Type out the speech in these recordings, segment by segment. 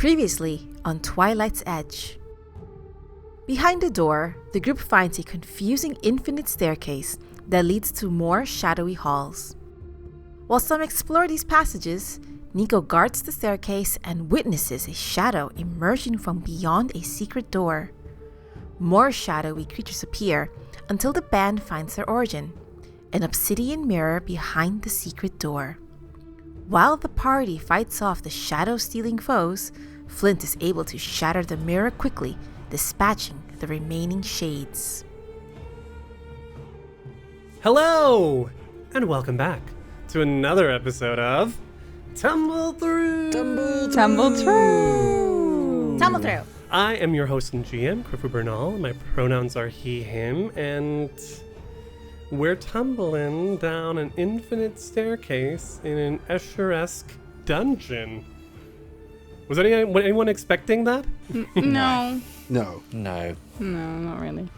Previously on Twilight's Edge. Behind the door, the group finds a confusing infinite staircase that leads to more shadowy halls. While some explore these passages, Nico guards the staircase and witnesses a shadow emerging from beyond a secret door. More shadowy creatures appear until the band finds their origin, an obsidian mirror behind the secret door. While the party fights off the shadow-stealing foes, Flint is able to shatter the mirror quickly, dispatching the remaining shades. Hello, and welcome back to another episode of Tumble Through. Tumble Through. I am your host and GM, Crifu Bernal. My pronouns are he, him, and we're tumbling down an infinite staircase in an Escher-esque dungeon. Was anyone expecting that? No. No, not really.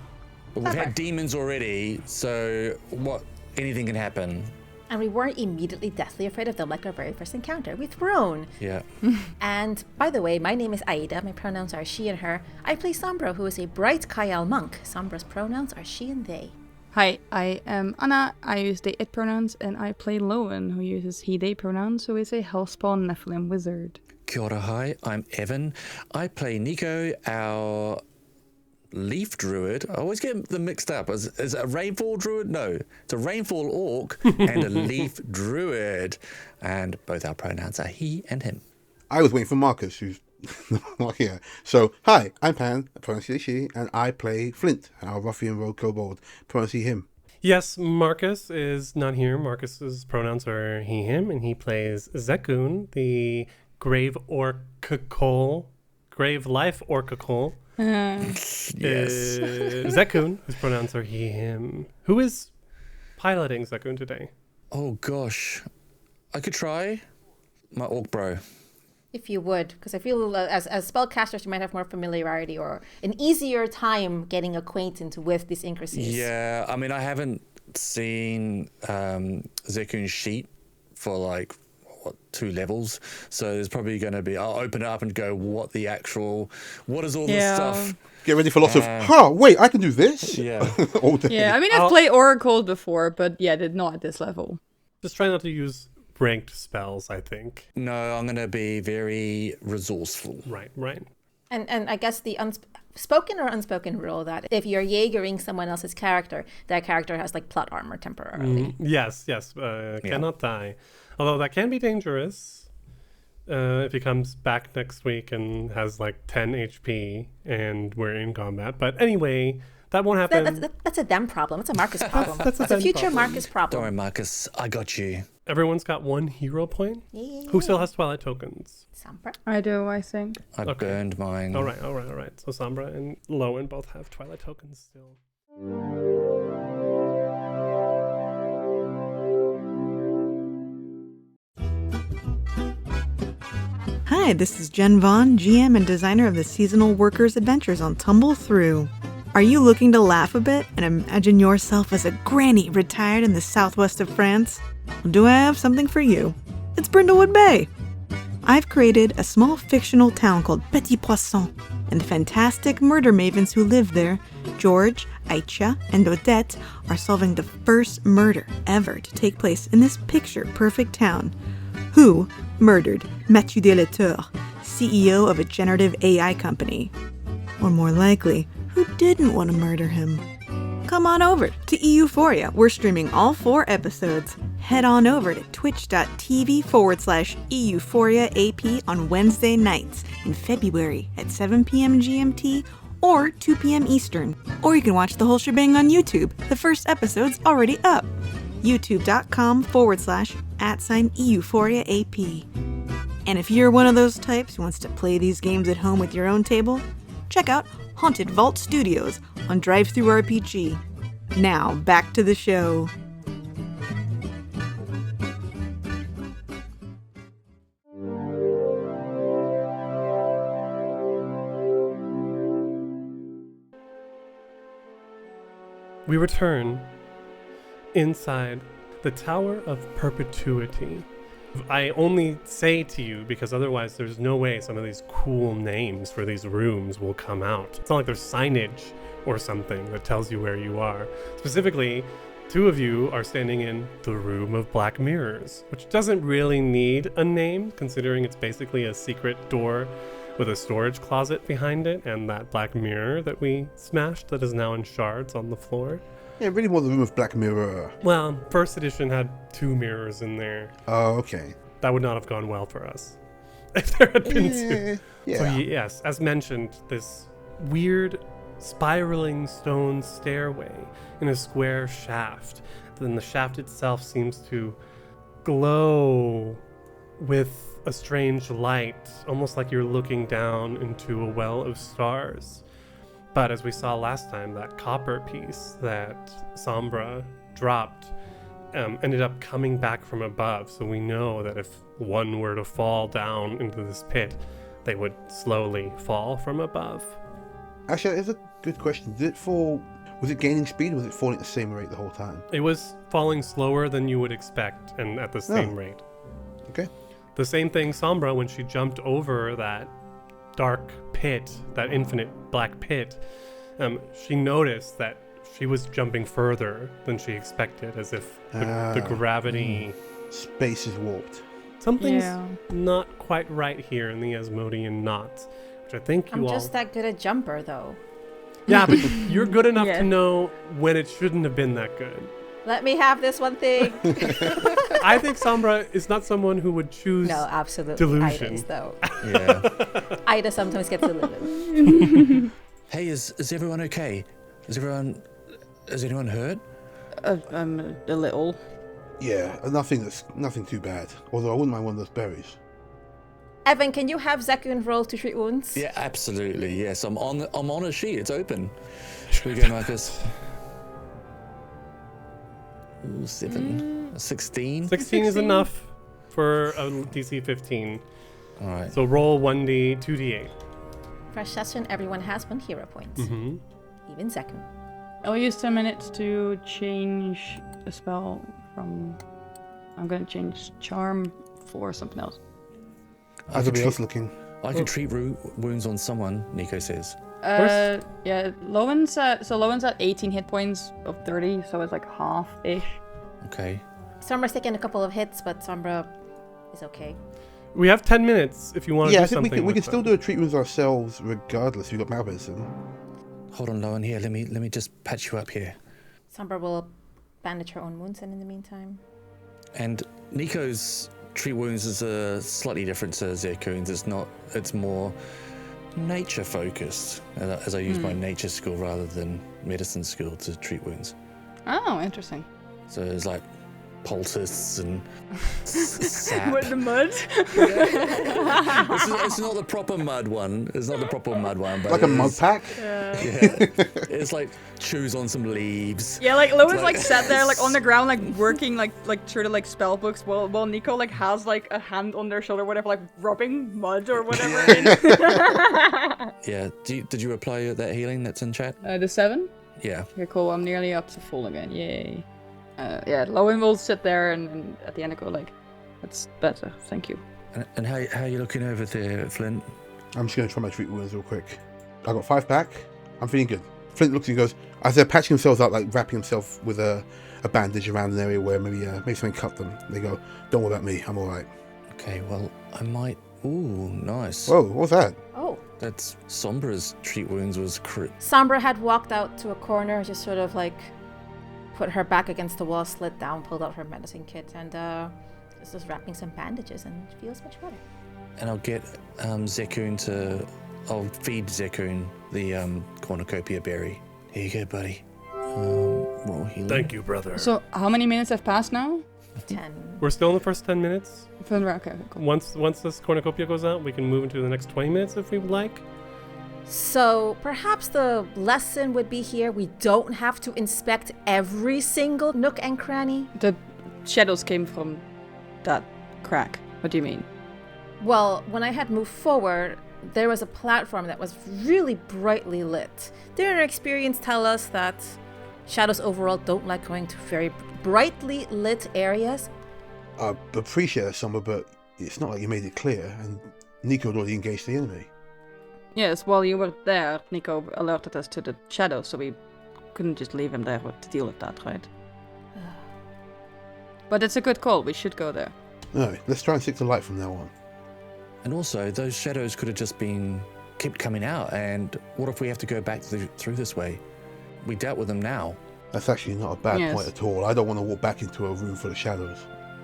But we've had demons already, so anything can happen. And we weren't immediately deathly afraid of them like our very first encounter. We've thrown. Yeah. And by the way, my name is Aida. My pronouns are she and her. I play Sombra, who is a bright Kayal monk. Sombra's pronouns are she and they. Hi, I am Anna. I use they, it pronouns, and I play Lowen, who uses he, they pronouns, who is a hellspawn Nephilim wizard. Kia ora, hi, I'm Evan. I play Nico, our leaf druid. I always get them mixed up. Is it a rainfall druid? No, it's a rainfall orc and a leaf druid. And both our pronouns are he and him. I was waiting for Marcus, who's not here. So, hi, I'm Pan, pronouns she, and I play Flint, our ruffian rogue kobold, pronouns him. Yes, Marcus is not here. Marcus's pronouns are he, him, and he plays Zekun, the grave life orcacle. Yes. Zekun, whose pronouns are he, him. Who is piloting Zekun today? Oh gosh, I could try my orc bro. If you would, because I feel as spellcasters you might have more familiarity or an easier time getting acquainted with these intricacies. Yeah, I mean I haven't seen Zekun's sheet for 2 levels, so there's probably going to be, I'll open it up and go, what is all this stuff? Get ready for lots of, wait, I can do this? Yeah. All day. Yeah, I mean, I've played Oracle before, but not at this level. Just try not to use ranked spells, I think. No, I'm going to be very resourceful. Right. And I guess the spoken or unspoken rule that if you're Jaegering someone else's character, that character has plot armor temporarily. Yes, cannot die. Although that can be dangerous if he comes back next week and has 10 HP and we're in combat. But anyway, that won't happen. That's a them problem. It's a Marcus problem. That's a future Marcus problem. Don't worry, Marcus, I got you. Everyone's got 1 hero point. Yeah. Who still has Twilight tokens? Sombra. I do, I think. I burned mine. All right. So Sombra and Lowen both have Twilight tokens still. Hi, this is Jen Vaughn, GM and designer of the Seasonal Workers Adventures on Tumble Through. Are you looking to laugh a bit and imagine yourself as a granny retired in the southwest of France? Well, do I have something for you? It's Brindlewood Bay. I've created a small fictional town called Petit Poisson, and the fantastic murder mavens who live there, George, Aisha, and Odette, are solving the first murder ever to take place in this picture-perfect town. Who murdered Mathieu Delatour, CEO of a generative AI company? Or more likely, who didn't want to murder him? Come on over to Euphoria. We're streaming all 4 episodes. Head on over to twitch.tv/EuphoriaAP on Wednesday nights in February at 7 p.m. GMT or 2 p.m. Eastern. Or you can watch the whole shebang on YouTube. The first episode's already up. youtube.com/@EuphoriaAP. And if you're one of those types who wants to play these games at home with your own table, check out Haunted Vault Studios on DriveThruRPG. Now, back to the show. We return inside the Tower of Perpetuity, I only say to you because otherwise there's no way some of these cool names for these rooms will come out. It's not like there's signage or something that tells you where you are. Specifically, 2 of you are standing in the Room of Black Mirrors, which doesn't really need a name, considering it's basically a secret door with a storage closet behind it and that black mirror that we smashed that is now in shards on the floor. Yeah, really more the Room of Black Mirror. Well, first edition had 2 mirrors in there. Oh, okay. That would not have gone well for us if there had been 2. Yeah. So yes, as mentioned, this weird spiraling stone stairway in a square shaft. Then the shaft itself seems to glow with a strange light, almost like you're looking down into a well of stars. But as we saw last time, that copper piece that Sombra dropped ended up coming back from above. So we know that if one were to fall down into this pit, they would slowly fall from above. Actually, it's a good question. Did it fall? Was it gaining speed, or was it falling at the same rate the whole time? It was falling slower than you would expect and at the same rate. Okay. The same thing Sombra, when she jumped over that dark pit, that infinite black pit, she noticed that she was jumping further than she expected, as if the gravity... Space is warped. Something's not quite right here in the Asmodean knot, which I think I'm just that good a jumper, though. Yeah, but you're good enough to know when it shouldn't have been that good. Let me have this one thing. I think Sombra is not someone who would choose absolutely. delusion. Ida is, though. Yeah. Ida sometimes gets deluded. Hey, is everyone okay? Is anyone hurt? I'm a little. Yeah, nothing too bad. Although I wouldn't mind one of those berries. Evan, can you have Zekun roll to treat wounds? Yeah, absolutely. Yes, I'm on a sheet. It's open. Here we go, Marcus. Ooh, 7. 16. 16 is enough for a DC 15. All right. So roll 1d, 2d8. Fresh session, everyone has 1 hero point. Mm-hmm. Even Zekun. I'll use 10 minutes to change a spell from... I'm going to change Charm for something else. How's everybody else looking? I can treat wounds on someone, Nico says. Yeah, Lowen's at 18 hit points of 30, so it's like half-ish. Okay. Sombra's taking a couple of hits, but Sombra is okay. We have 10 minutes if you want to do something. Yeah, I think we can still do a treat wounds ourselves regardless. We've got malmedicine. Hold on, Lowen, here. Let me just patch you up here. Sombra will bandage her own wounds in the meantime. And Nico's treat wounds is slightly different to Zekun's. It's more nature focused, as I use my nature skill rather than medicine skill to treat wounds. Oh, interesting. So it's like poultices and sap. With the mud? It's not the proper mud one. It's not the proper mud one. But like a mud pack? Yeah. It's like chews on some leaves. Yeah, like Lowen's like sat there like on the ground like working like through the like spell books while Nico like has like a hand on their shoulder, whatever, like rubbing mud or whatever. Yeah. Did you apply that healing that's in chat? The 7? Yeah. Okay, cool. I'm nearly up to full again. Yay. Yeah, Lowen will sit there and at the end I go like, that's better, thank you. And how are you looking over there, Flint? I'm just going to try my treat wounds real quick. I got 5 back. I'm feeling good. Flint looks and goes, as they're patching themselves up, like wrapping himself with a bandage around an area where maybe something cut them. They go, don't worry about me, I'm alright. Okay, well, I might... Ooh, nice. Whoa, what's that? Oh. That's Sombra's treat wounds was crit. Sombra had walked out to a corner, just sort of like put her back against the wall, slid down, pulled out her medicine kit, and is just wrapping some bandages, and it feels much better. And I'll get Zekun to... I'll feed Zekun the cornucopia berry. Here you go, buddy. Roll healing. Thank you, brother. So how many minutes have passed now? 10. We're still in the first 10 minutes. Okay, cool. Once this cornucopia goes out, we can move into the next 20 minutes if we would like. So perhaps the lesson would be here, we don't have to inspect every single nook and cranny. The shadows came from that crack. What do you mean? Well, when I had moved forward, there was a platform that was really brightly lit. Did our experience tell us that shadows overall don't like going to very brightly lit areas? I appreciate that, Sombra, but it's not like you made it clear, and Nico had already engaged the enemy. Yes, while you were there, Nico alerted us to the shadows, so we couldn't just leave him there to deal with that, right? But it's a good call. We should go there. Alright, let's try and stick to light from now on. And also, those shadows could have just been kept coming out. And what if we have to go back through this way? We dealt with them now, That's actually not a bad Yes. point at all. I don't want to walk back into a room full of shadows.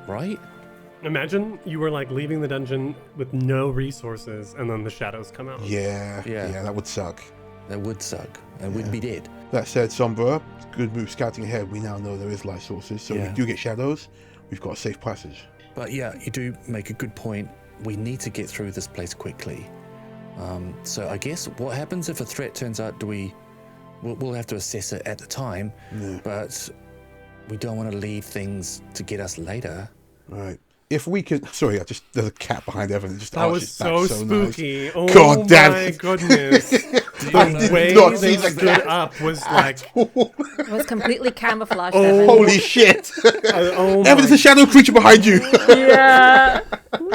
right? Imagine you were like leaving the dungeon with no resources and then the shadows come out. Yeah, Yeah. that would suck. That would suck, and we'd be dead. That said, Sombra, good move scouting ahead. We now know there is light sources, so if Yeah. we do get shadows, we've got a safe passage. But yeah, you do make a good point. We need to get through this place quickly. So I guess what happens if a threat turns out? We'll have to assess it at the time, Yeah. but we don't want to leave things to get us later. Right. If we can, sorry, there's a cat behind Evan. It just That was arches back so nice. spooky. Oh God damn my it. goodness. I The did way not they see the stood cat. up was like, It was completely camouflaged. Oh. Evan. Holy shit! oh Evan, there's my a shadow creature behind you. Yeah,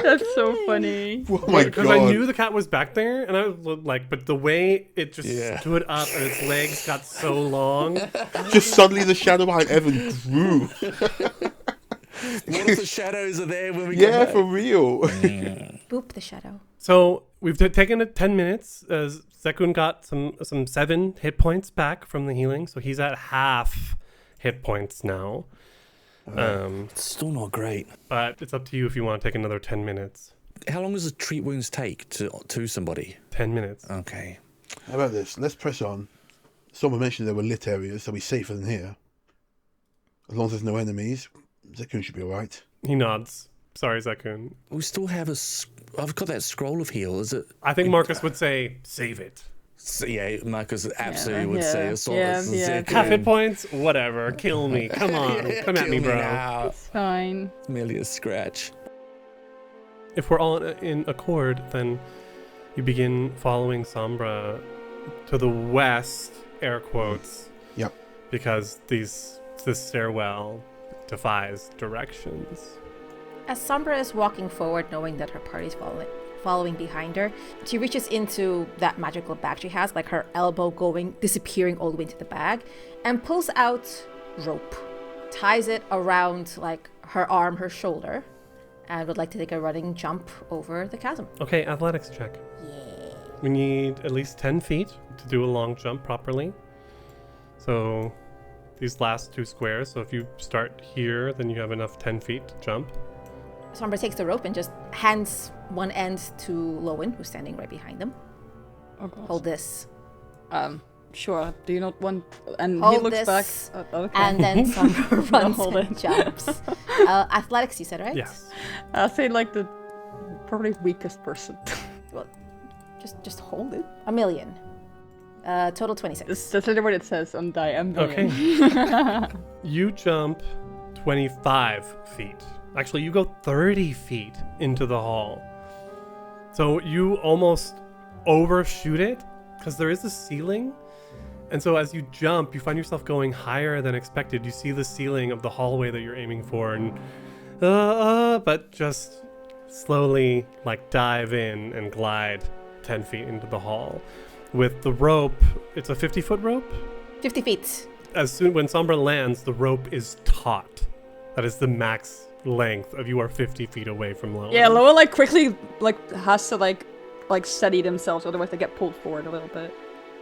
that's so funny. Oh my Because god! I knew the cat was back there, and I was like, but the way it just Yeah. stood up and its legs got so long. Just suddenly the shadow behind Evan grew. What if the shadows are there when we Yeah, come back? for real. Boop the shadow. So we've taken 10 minutes. Zekun got some 7 hit points back from the healing, so he's at half hit points now. Still not great. But it's up to you if you want to take another 10 minutes. How long does the treat wounds take to somebody? 10 minutes. Okay. How about this? Let's press on. Someone mentioned there were lit areas, so we're safer than here. As long as there's no enemies, Zekun should be alright. He nods. Sorry, Zekun. We still have I've got that scroll of heal. Is it? I think Marcus would say, save it. Yeah, Marcus absolutely Yeah, would yeah, say. It's all yeah, it's yeah. Zekun. Half hit points? Whatever. Kill me. Come on. Come at Kill me, bro. now. Fine. It's merely a scratch. If we're all in accord, then you begin following Sombra to the west, air quotes. Yep. Because this stairwell defies directions. As Sombra is walking forward, knowing that her party's following behind her, she reaches into that magical bag she has, like her elbow disappearing all the way into the bag, and pulls out rope, ties it around like her arm, her shoulder, and would like to take a running jump over the chasm. Okay, athletics check. Yeah. We need at least 10 feet to do a long jump properly. So these last 2 squares, so if you start here, then you have enough 10 feet to jump. Sombra takes the rope and just hands one end to Lowen, who's standing right behind them. Oh god. Hold this. Sure. Do you not want? And he Hold looks this, back. Okay. And then Sombra runs hold and it. jumps. Athletics, you said, right? Yes. I say like the probably weakest person. Well, just hold it. A million. Total 26. That's literally what it says on die. Okay. You jump 25 feet. Actually, you go 30 feet into the hall. So you almost overshoot it because there is a ceiling. And so as you jump, you find yourself going higher than expected. You see the ceiling of the hallway that you're aiming for, and but just slowly like dive in and glide 10 feet into the hall. With the rope, it's a 50-foot rope. 50 feet. When Sombra lands, the rope is taut. That is the max length of you are 50 feet away from Lowen. Yeah, Loa like quickly has to like steady themselves, otherwise they get pulled forward a little bit.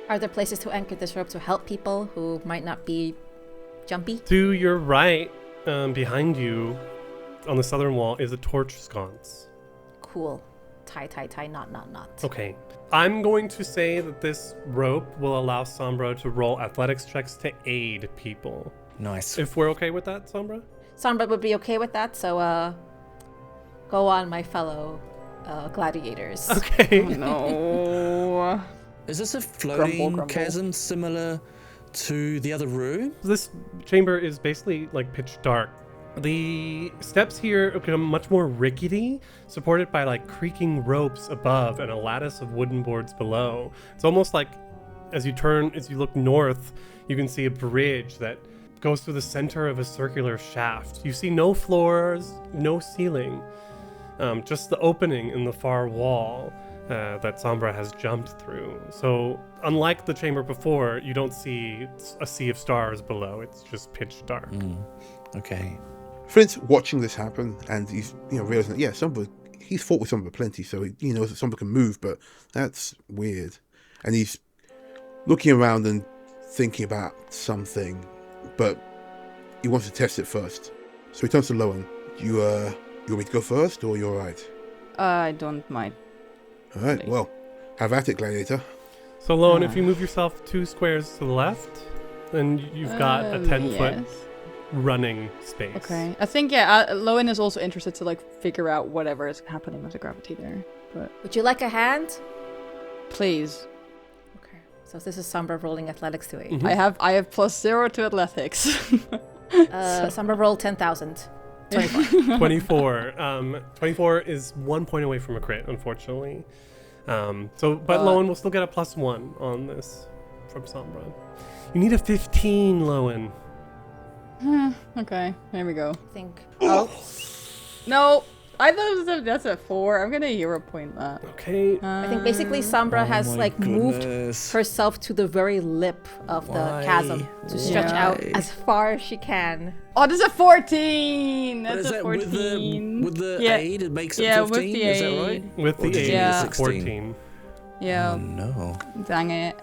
Are there places to anchor this rope to help people who might not be jumpy? To your right, behind you, on the southern wall, is a torch sconce. Cool. Tie, knot. Okay. I'm going to say that this rope will allow Sombra to roll athletics checks to aid people. Nice. If we're okay with that, Sombra? Sombra would be okay with that, so go on, my fellow gladiators. Okay. No. Is this a floating grumble. chasm similar to the other room? This chamber is basically like pitch dark. The steps here become much more rickety, supported by like creaking ropes above and a lattice of wooden boards below. It's almost like as you look north, you can see a bridge that goes through the center of a circular shaft. You see no floors, no ceiling, just the opening in the far wall that Sombra has jumped through. So unlike the chamber before, you don't see a sea of stars below. It's just pitch dark. Okay. Flint's watching this happen, and he's realizing that Sombra, he's fought with Sombra plenty, so he knows that Sombra can move, but that's weird. And he's looking around and thinking about something, but he wants to test it first. So he turns to Lowen. You want me to go first, or you're alright? I don't mind. Alright, well, have at it, Gladiator. So Lowen, if you move yourself 2 squares to the left, then you've got a 10-foot running space. Okay. I think, Lowen is also interested to, like, figure out whatever is happening with the gravity there. But Would you like a hand? please. Okay. So this is Sombra rolling athletics to 8. Mhm. I have +0 to athletics. Sombra rolled 10,000. 24. 24. 24 is 1 point away from a crit, unfortunately. But Lowen will still get a +1 on this from Sombra. You need a 15, Lowen. Okay, there we go. I think. Oh. No! I thought that's a 4. I'm gonna hero point that. Okay. I think basically Sombra has my like moved goodness. herself to the very lip of the Why? chasm to stretch Yeah. out as far as she can. Oh, this is a 14! But That's is a that 14. with the Yeah. aid, it makes Yeah, it with 15? the Is that aid. right? With Or the did you 8, get a it's 16? 14. Yeah, Oh, no. dang it.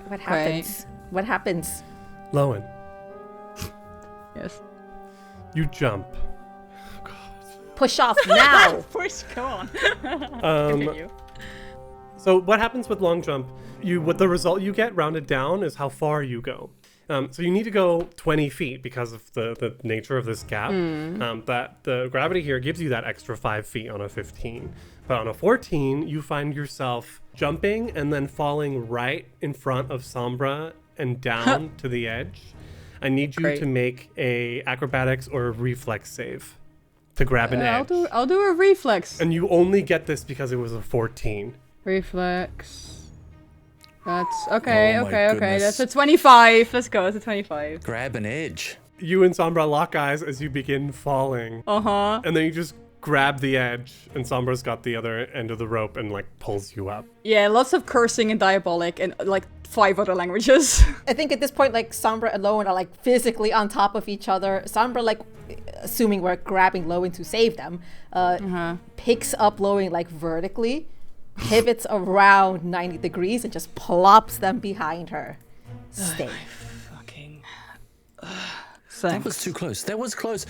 What happens? What happens? Lowen, Yes. you jump. Push off now! Push, come on. Um, so what happens with long jump, what the result you get rounded down is how far you go. So you need to go 20 feet because of the nature of this gap. That the gravity here gives you that extra 5 feet on a 15. But on a 14, you find yourself jumping and then falling right in front of Sombra and down to the edge. I need you Great. to make a acrobatics or a reflex save to grab an edge. I'll do a reflex. And you only get this because it was a 14. Reflex. That's okay, Oh my okay. goodness. That's a 25. Let's go. It's a 25. Grab an edge. You and Sombra lock eyes as you begin falling. Uh-huh. And then you just grab the edge, and Sombra's got the other end of the rope and like pulls you up. Yeah, lots of cursing and diabolic and like 5 other languages. I think at this point, like, Sombra and Lowen are like physically on top of each other. Sombra, like, assuming we're grabbing Lowen to save them, picks up Lowen like vertically, pivots around 90 degrees, and just plops them behind her. Stay. Fucking. That was too close. That was close.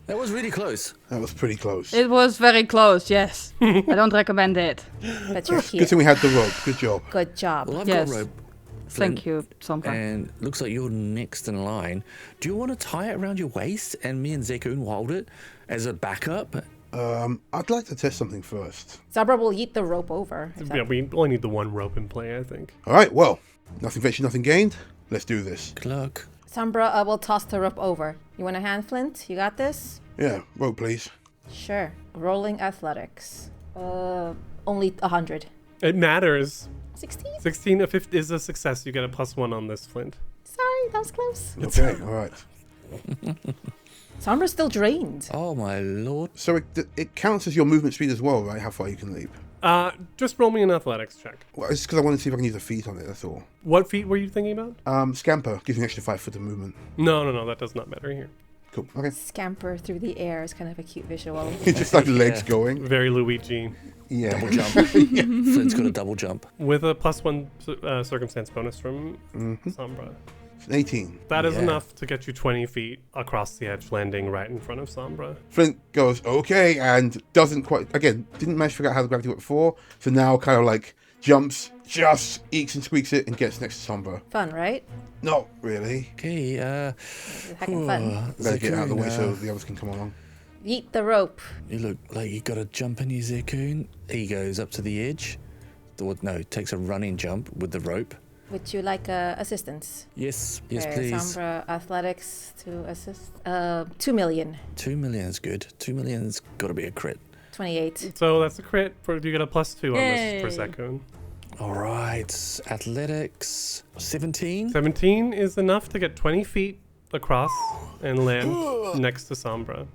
That was really close. That was pretty close. It was very close, yes. I don't recommend it. But you're here. Good thing we had the rope. Good job. Good job. Well, I've Yes. got a rope. Thank you, Sombra. And looks like you're next in line. Do you want to tie it around your waist and me and Zekun will hold it as a backup? I'd like to test something first. Sombra will yeet the rope over. if that- Yeah, we only need the one rope in play, I think. All right, well, nothing ventured, nothing gained. Let's do this. Good luck. Sombra will toss the rope over. You want a hand, Flint? You got this? Yeah, rope, please. Sure. Rolling athletics. Only 100. It matters. 16? 16 is a success. You get a +1 on this, Flint. Sorry, that was close. Okay, all right. Sombra's still drained. Oh my lord. So it counts as your movement speed as well, right? How far you can leap. Just roll me an athletics check. Well, it's because I want to see if I can use a feat on it, that's all. What feat were you thinking about? Scamper gives me an extra 5 foot of movement. No, that does not matter here. Cool, okay. Scamper through the air is kind of a cute visual. It's just like legs Yeah. going. Very Luigi. Yeah. Double jump. Flint's got a double jump. With a +1 circumstance bonus from Sombra. It's an 18. That is Yeah. enough to get you 20 feet across the edge, landing right in front of Sombra. Flint goes, okay, and doesn't quite, again, didn't manage to figure out how the gravity worked before, so now kind of like jumps, just eeks and squeaks it, and gets next to Sombra. Fun, right? Not really. Okay, This is heckin' fun. Better get out of the way so Zekun, the others can come along. Yeet the rope. you look like you got a jump in your Zekun. He goes up to the edge. Takes a running jump with the rope. Would you like assistance? Yes, Okay, please. Sombra athletics to assist. 2 million. 2 million is good. 2 million's got to be a crit. 28. So that's a crit. You get a +2 on this for Yay. Zekun. All right, athletics. 17. 17 is enough to get 20 feet across and land next to Sombra.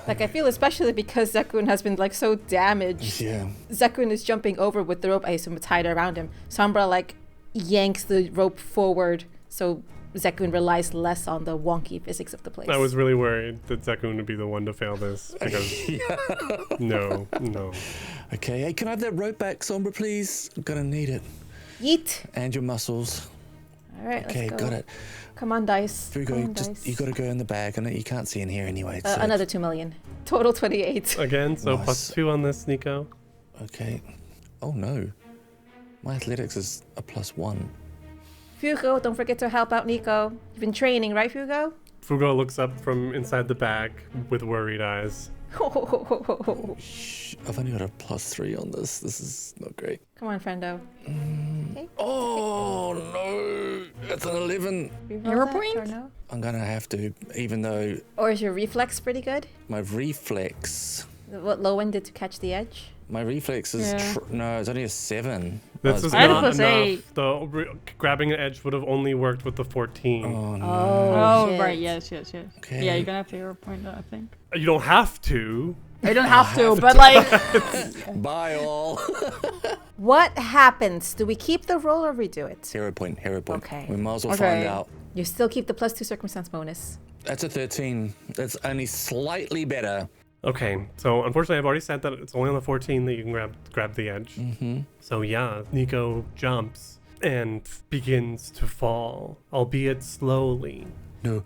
Like, I feel especially because Zekun has been, like, so damaged. Yeah. Zekun is jumping over with the rope, I assume, tied around him. Sombra, like, yanks the rope forward, so Zekun relies less on the wonky physics of the place. I was really worried that Zekun would be the one to fail this. Because no. Okay, hey, can I have that rope back, Sombra, please? I'm gonna need it. Yeet. And your muscles. All right, Okay, let's go. got it. Come on, dice. Here we Come go. on, Just dice. you gotta go in the bag, and you can't see in here anyway. So. Another 2 million. Total 28. Again, so Nice. +2 on this, Nico. Okay. Oh no. My athletics is a +1. Fugo, don't forget to help out Nico. You've been training, right, Fugo? Fugo looks up from inside the bag with worried eyes. Shh, I've only got a +3 on this. This is not great. Come on, friendo. Okay. Oh no, that's an 11. Reroll Hero that, point? Or no? I'm gonna have to, even though Or is your reflex pretty good? my reflex What low one did to catch the edge? My reflex is Yeah. no, it's only a 7. This is I had a not plus enough. 8. Grabbing an edge would have only worked with the 14. Oh no. Oh, shit. right, yes. Okay. Yeah, you're gonna have to hero point that, I think. You don't have to. I don't have to, but like... Bye all. What happens? Do we keep the roll or redo it? Hero point. Okay. We might as well Okay. find out. You still keep the +2 circumstance bonus. That's a 13. That's only slightly better. Okay, so unfortunately I've already said that it's only on the 14 that you can grab the edge. Mm-hmm. So yeah, Nico jumps and begins to fall, albeit slowly. No.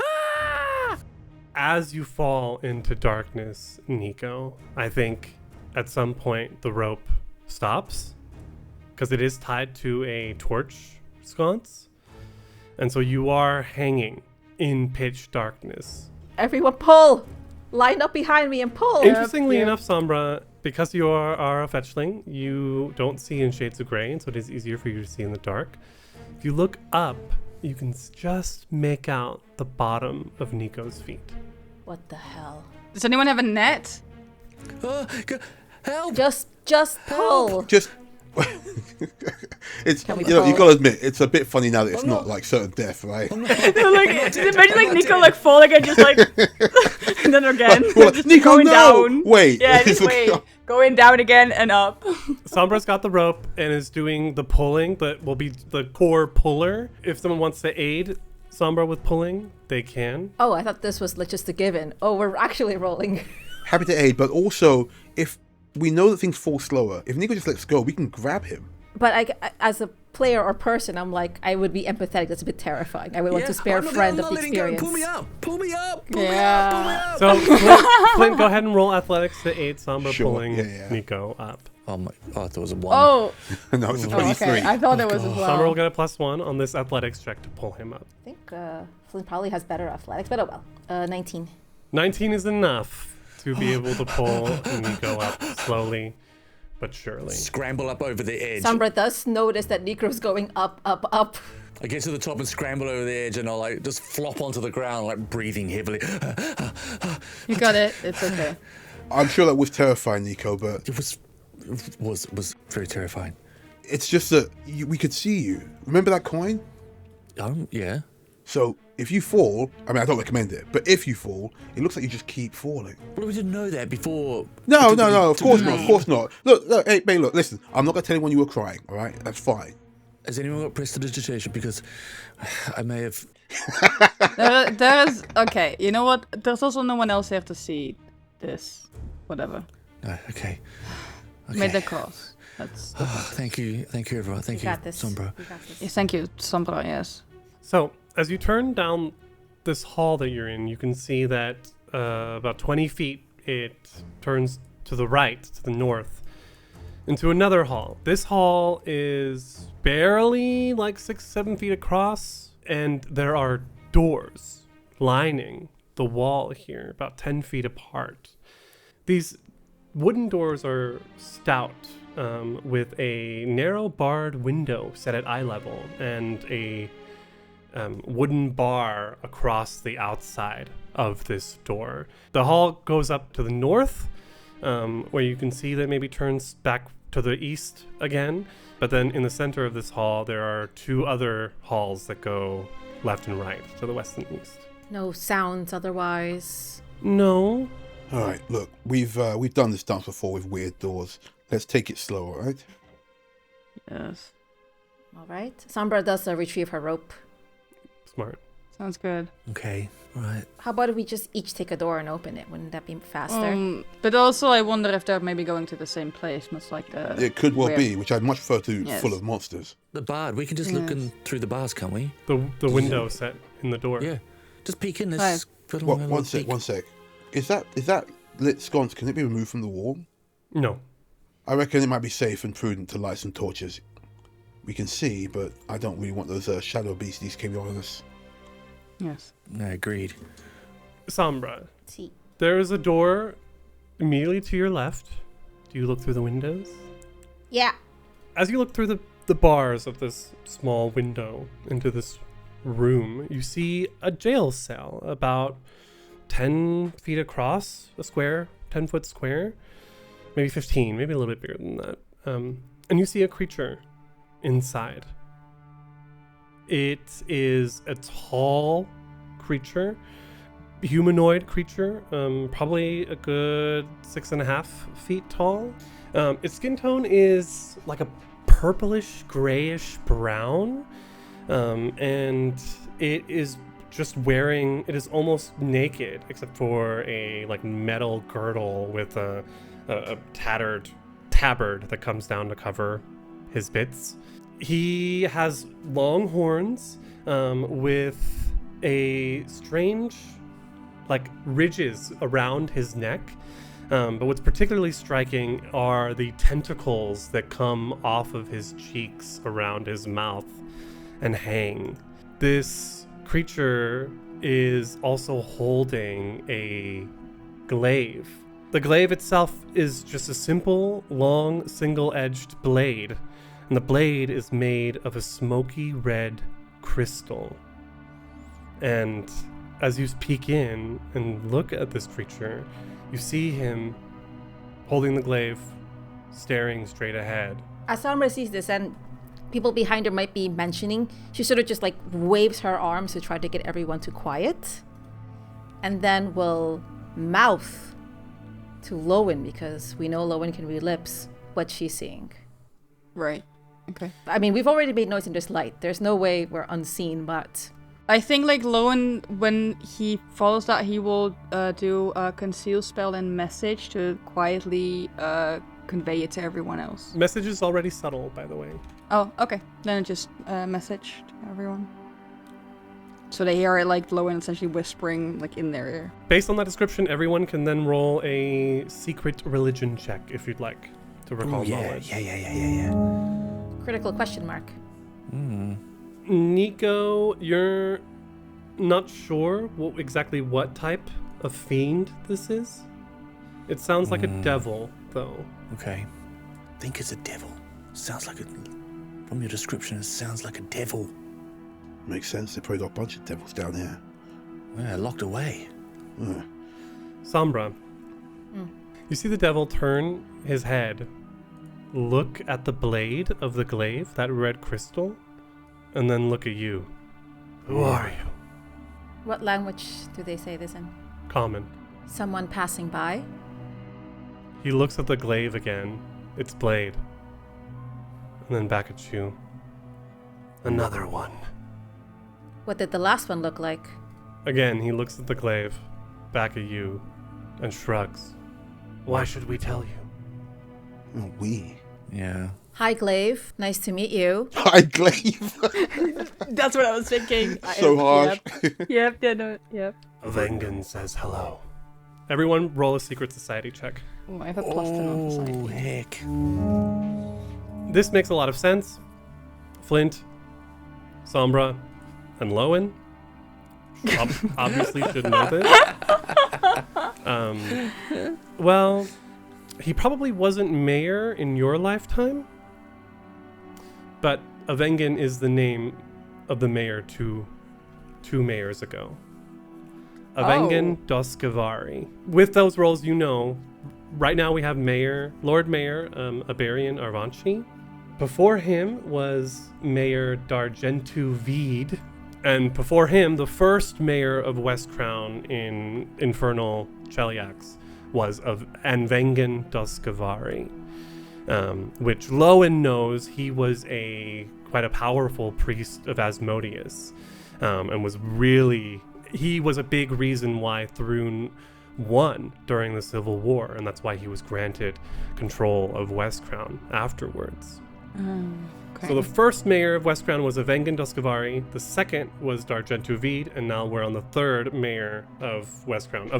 Ah! As you fall into darkness, Nico, I think at some point the rope stops because it is tied to a torch sconce. And so you are hanging in pitch darkness. Everyone pull! Line up behind me and pull! Interestingly yep. enough, Sombra, because you are a fetchling, you don't see in shades of gray, and so it is easier for you to see in the dark. If you look up, you can just make out the bottom of Nico's feet. What the hell? Does anyone have a net? Help! Just pull! Just. It's Can we you know you pull? gotta admit it's a bit funny now that it's not like certain death, right? Like, imagine like Nico like falling and just like... and then again. Well, just Nico, going no! down. Wait. Yeah, just wait. Going down again and up. Sombra's got the rope and is doing the pulling that will be the core puller. If someone wants to aid Sombra with pulling, they can. Oh, I thought this was like just a given. Oh, we're actually rolling. Happy to aid, but also if we know that things fall slower, if Nico just lets go, we can grab him. But I, as a player or person, I'm like, I would be empathetic. That's a bit terrifying. I would want to spare a friend of the experience. Pull me up! Pull me up! Yeah. So Flint, go ahead and roll athletics to aid Sombra Sure, pulling yeah. Nico up. Oh my! Oh, I thought it was a 1. Oh, No, it's a oh, 23. okay. I thought it was as Sombra well. will get a +1 on this athletics check to pull him up. I think Flint probably has better athletics, but oh well. 19. 19 is enough to be able to pull Nico up slowly but surely. Scramble up over the edge. Sombra does notice that Nico's going up. I get to the top and scramble over the edge, and I'll like just flop onto the ground, like breathing heavily. You got it. It's okay. I'm sure that was terrifying, Nico, but It was very terrifying. it's just that we could see you. Remember that coin? Yeah. So if you fall, I mean, I don't recommend it, but if you fall, it looks like you just keep falling. Well, we didn't know that before. No, of course not, of course not. Look, hey, babe, look, listen, I'm not going to tell anyone you were crying, all right? That's fine. Has anyone got prestidigitation? Because I may have. There is... Okay, you know what? There's also no one else here to see this. Whatever. No, okay. Made the cross. That's... Thank you, everyone. Thank You you, got this. Sombra. You got this. Yes, thank you, Sombra, yes. So, as you turn down this hall that you're in, you can see that about 20 feet it turns to the right, to the north, into another hall. This hall is barely like 6-7 feet across, and there are doors lining the wall here, about 10 feet apart. These wooden doors are stout, with a narrow barred window set at eye level and a wooden bar across the outside of this door. The hall goes up to the north, where you can see that maybe turns back to the east again. But then in the center of this hall, there are 2 other halls that go left and right, to the west and east. No sounds otherwise. No. All right, look, we've done this dance before with weird doors. Let's take it slow, all right? Yes. All right. Sombra does retrieve her rope. Smart. Sounds good. Okay, right. How about if we just each take a door and open it? Wouldn't that be faster? But also, I wonder if they're maybe going to the same place, much like It could well be, which I'd much prefer to Yes. full of monsters. The bard, we can just look in through the bars, can't we? The window set in the door. Yeah. Just peek in. Right. One sec. Is that lit sconce? Can it be removed from the wall? No. I reckon it might be safe and prudent to light some torches. We can see, but I don't really want those shadow beasties coming on us. Yes. No, agreed. Sombra, See. there is a door immediately to your left. Do you look through the windows? Yeah. As you look through the bars of this small window into this room, you see a jail cell about 10 feet across, a square, 10-foot square, maybe 15, maybe a little bit bigger than that. And you see a creature inside. It is a tall creature, humanoid creature, probably a good 6.5 feet tall. Its skin tone is like a purplish, grayish brown, and it is just wearing, it is almost naked except for a like metal girdle with a tattered tabard that comes down to cover his bits. He has long horns with a strange like ridges around his neck. But what's particularly striking are the tentacles that come off of his cheeks around his mouth and hang. This creature is also holding a glaive. The glaive itself is just a simple, long, single-edged blade, and the blade is made of a smoky red crystal. And as you peek in and look at this creature, you see him holding the glaive, staring straight ahead. As Sombra sees this, and people behind her might be mentioning, she sort of just like waves her arms to try to get everyone to quiet, and then will mouth to Lowen, because we know Lowen can read lips, what she's seeing. Right. Okay. I mean, we've already made noise in this light. There's no way we're unseen, but I think like Lowen, when he follows that, he will do a conceal spell and message to quietly convey it to everyone else. Message is already subtle, by the way. Oh, okay. Then just message to everyone. So they hear it like Lowen essentially whispering like in their ear. Based on that description, everyone can then roll a secret religion check if you'd like to recall knowledge. Yeah. critical question mark. Nico, you're not sure exactly what type of fiend this is. It sounds like a devil, though. Okay. I think it's a devil. Sounds like from your description, it sounds like a devil. Makes sense. They probably got a bunch of devils down here. Yeah, locked away. Sombra, you see the devil turn his head, look at the blade of the glaive, that red crystal, and then look at you. Who are you? What language do they say this in? Common. Someone passing by? He looks at the glaive again, its blade, and then back at you. Another one. What did the last one look like? Again, he looks at the glaive, back at you, and shrugs. Why should we tell you? Oh, we. Yeah. Hi, Glaive. Nice to meet you. Hi, glaive. That's what I was thinking. So harsh. Yep. Yep. Vengan says hello. Everyone roll a secret society check. Oh, I have a plus 10 on society. Oh, heck. This makes a lot of sense. Flint, Sombra, and Lowen obviously should know this. Well, he probably wasn't mayor in your lifetime, but Avengan is the name of the mayor two mayors ago. Avengan Doskavari. With those roles, you know, right now we have Lord Mayor Aberian Arvanchi. Before him was Mayor Dargentu Veed, And before him, the first mayor of West Crown in Infernal Cheliax was of Anvengen Duskavari, which Lowen knows he was quite a powerful priest of Asmodeus, and he was a big reason why Thrun won during the Civil War, and that's why he was granted control of West Crown afterwards. Okay. So the first mayor of West Crown was Avengan Duskavari, the second was Dargentu Vid, and now we're on the third mayor of West Crown.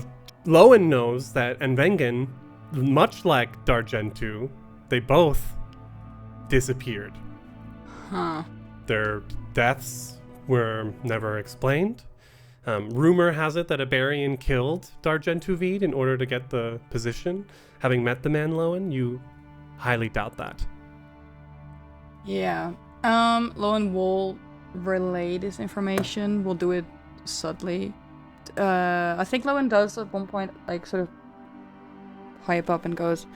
Lowen knows that Anvengen, much like Dargentu, they both disappeared. Huh. Their deaths were never explained. Rumor has it that Aberian killed Dargentu Vid in order to get the position. Having met the man Lowen, you highly doubt that. Yeah. Lowen will relay this information. We'll do it subtly. I think Lowen does at one point, like, sort of hype up and goes,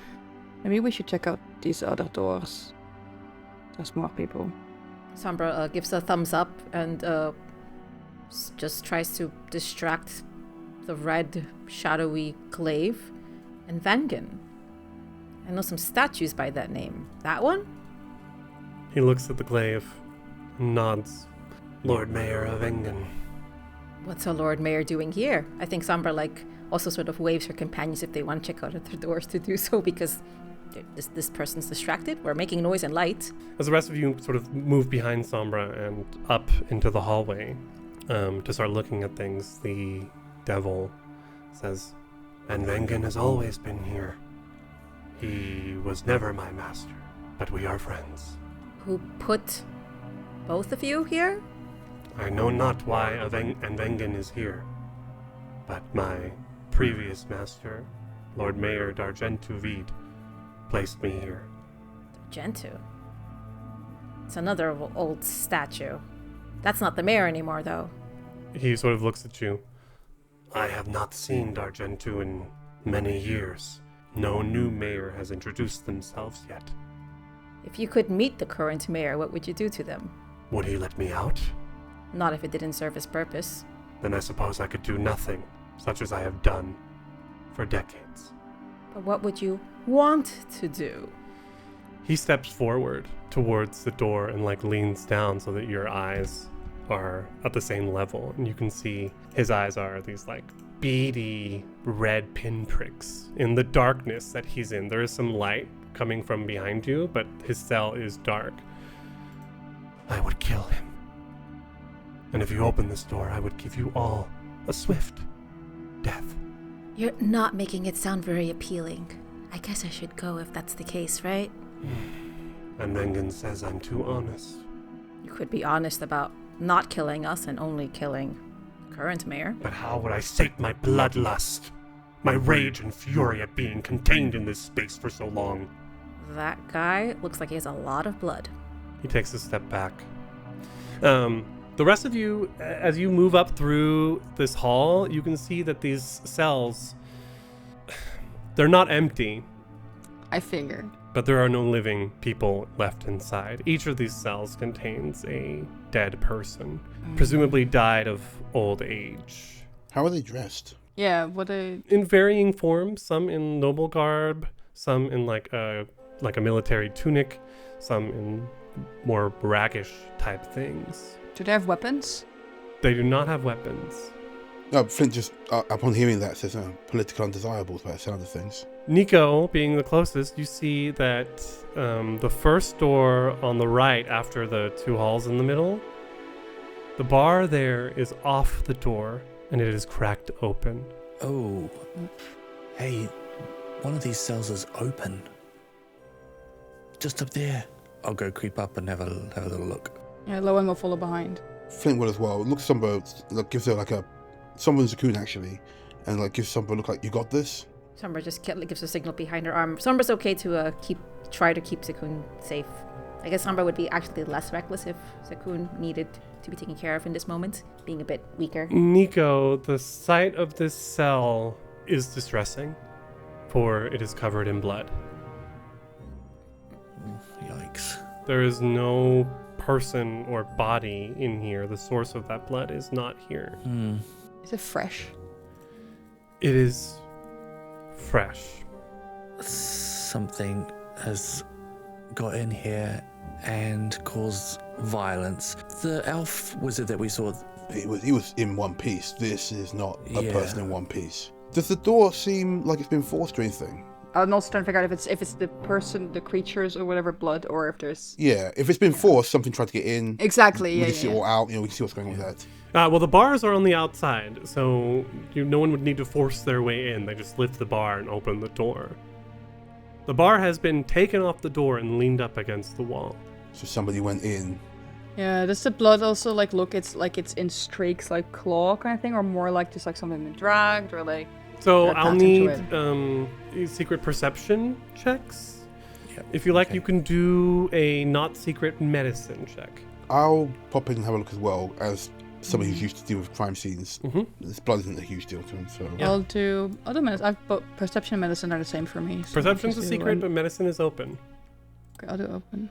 maybe we should check out these other doors. There's more people. Sombra gives a thumbs up and just tries to distract the red, shadowy glaive and Vangan. I know some statues by that name. That one? He looks at the glaive and nods. Lord Mayor of Engen. What's a Lord Mayor doing here? I think Sombra also sort of waves her companions if they want to check out other doors to do so, because this person's distracted. We're making noise and light. As the rest of you sort of move behind Sombra and up into the hallway to start looking at things, the devil says, "And Vengen has always been here. He was never my master, but we are friends. Who put both of you here? I know not why Anvengen is here, but my previous master, Lord Mayor Dargentu Vid, placed me here." Gentoo. It's another old statue. That's not the mayor anymore, though. He sort of looks at you. I have not seen Dargentu in many years. No new mayor has introduced themselves yet. If you could meet the current mayor, what would you do to them? Would he let me out? Not if it didn't serve his purpose. Then I suppose I could do nothing, such as I have done for decades. But what would you want to do? He steps forward towards the door and leans down so that your eyes are at the same level, and you can see his eyes are these beady red pinpricks in the darkness that he's in. There is some light coming from behind you, but his cell is dark. I would kill him. And if you open this door, I would give you all a swift death. You're not making it sound very appealing. I guess I should go if that's the case, right? And Mengen says I'm too honest. You could be honest about not killing us and only killing the current mayor. But how would I sate my bloodlust? My rage and fury at being contained in this space for so long. That guy looks like he has a lot of blood. He takes a step back. The rest of you, as you move up through this hall, you can see that these cells, they're not empty. I figured. But there are no living people left inside. Each of these cells contains a dead person, presumably died of old age. How are they dressed? Yeah, what they... In varying forms, some in noble garb, some in like a military tunic, some in more rakish type things. Do they have weapons? They do not have weapons. No, Flint just, upon hearing that, says, political undesirables by the sound of things. Nico, being the closest, you see that the first door on the right after the two halls in the middle, the bar there is off the door and it is cracked open. Oh, hey, one of these cells is open. Just up there. I'll go creep up and have a little look. Yeah, Lowen will follow behind. Flint will as well. Looks at somebody, gives her someone's Zakun actually, and gives somebody look like, you got this? Sombra just gives a signal behind her arm. Sombra's okay to try to keep Zakun safe. I guess Sombra would be actually less reckless if Zakun needed to be taken care of in this moment, being a bit weaker. Nico, the sight of this cell is distressing, for it is covered in blood. Yikes. There is no person or body in here. The source of that blood is not here. Is it fresh? It is fresh. Something has got in here and caused violence. The elf wizard that we saw, He was in one piece. This is not a Yeah. person in one piece. Does the door seem like it's been forced or anything? I'm also trying to figure out if it's the person, the creatures, or whatever blood, or if there's Yeah, if it's been forced, something tried to get in. exactly. We Yeah, can see it yeah. all out. We can see what's going on with that. Well, the bars are on the outside, so no one would need to force their way in. They just lift the bar and open the door. The bar has been taken off the door and leaned up against the wall. So somebody went in. Yeah, does the blood also look it's in streaks like claw kind of thing, or more like just like something been dragged or like? So That I'll pattern to need secret perception checks. Yep. If you like, Okay. you can do a not secret medicine check. I'll pop in and have a look as well, as somebody who's used to deal with crime scenes. Mhm. This blood isn't a huge deal to him, so... Yeah. I'll do medicine. But perception and medicine are the same for me. So Perception's a I'll just do secret, one. but medicine is open. Okay, I'll do open.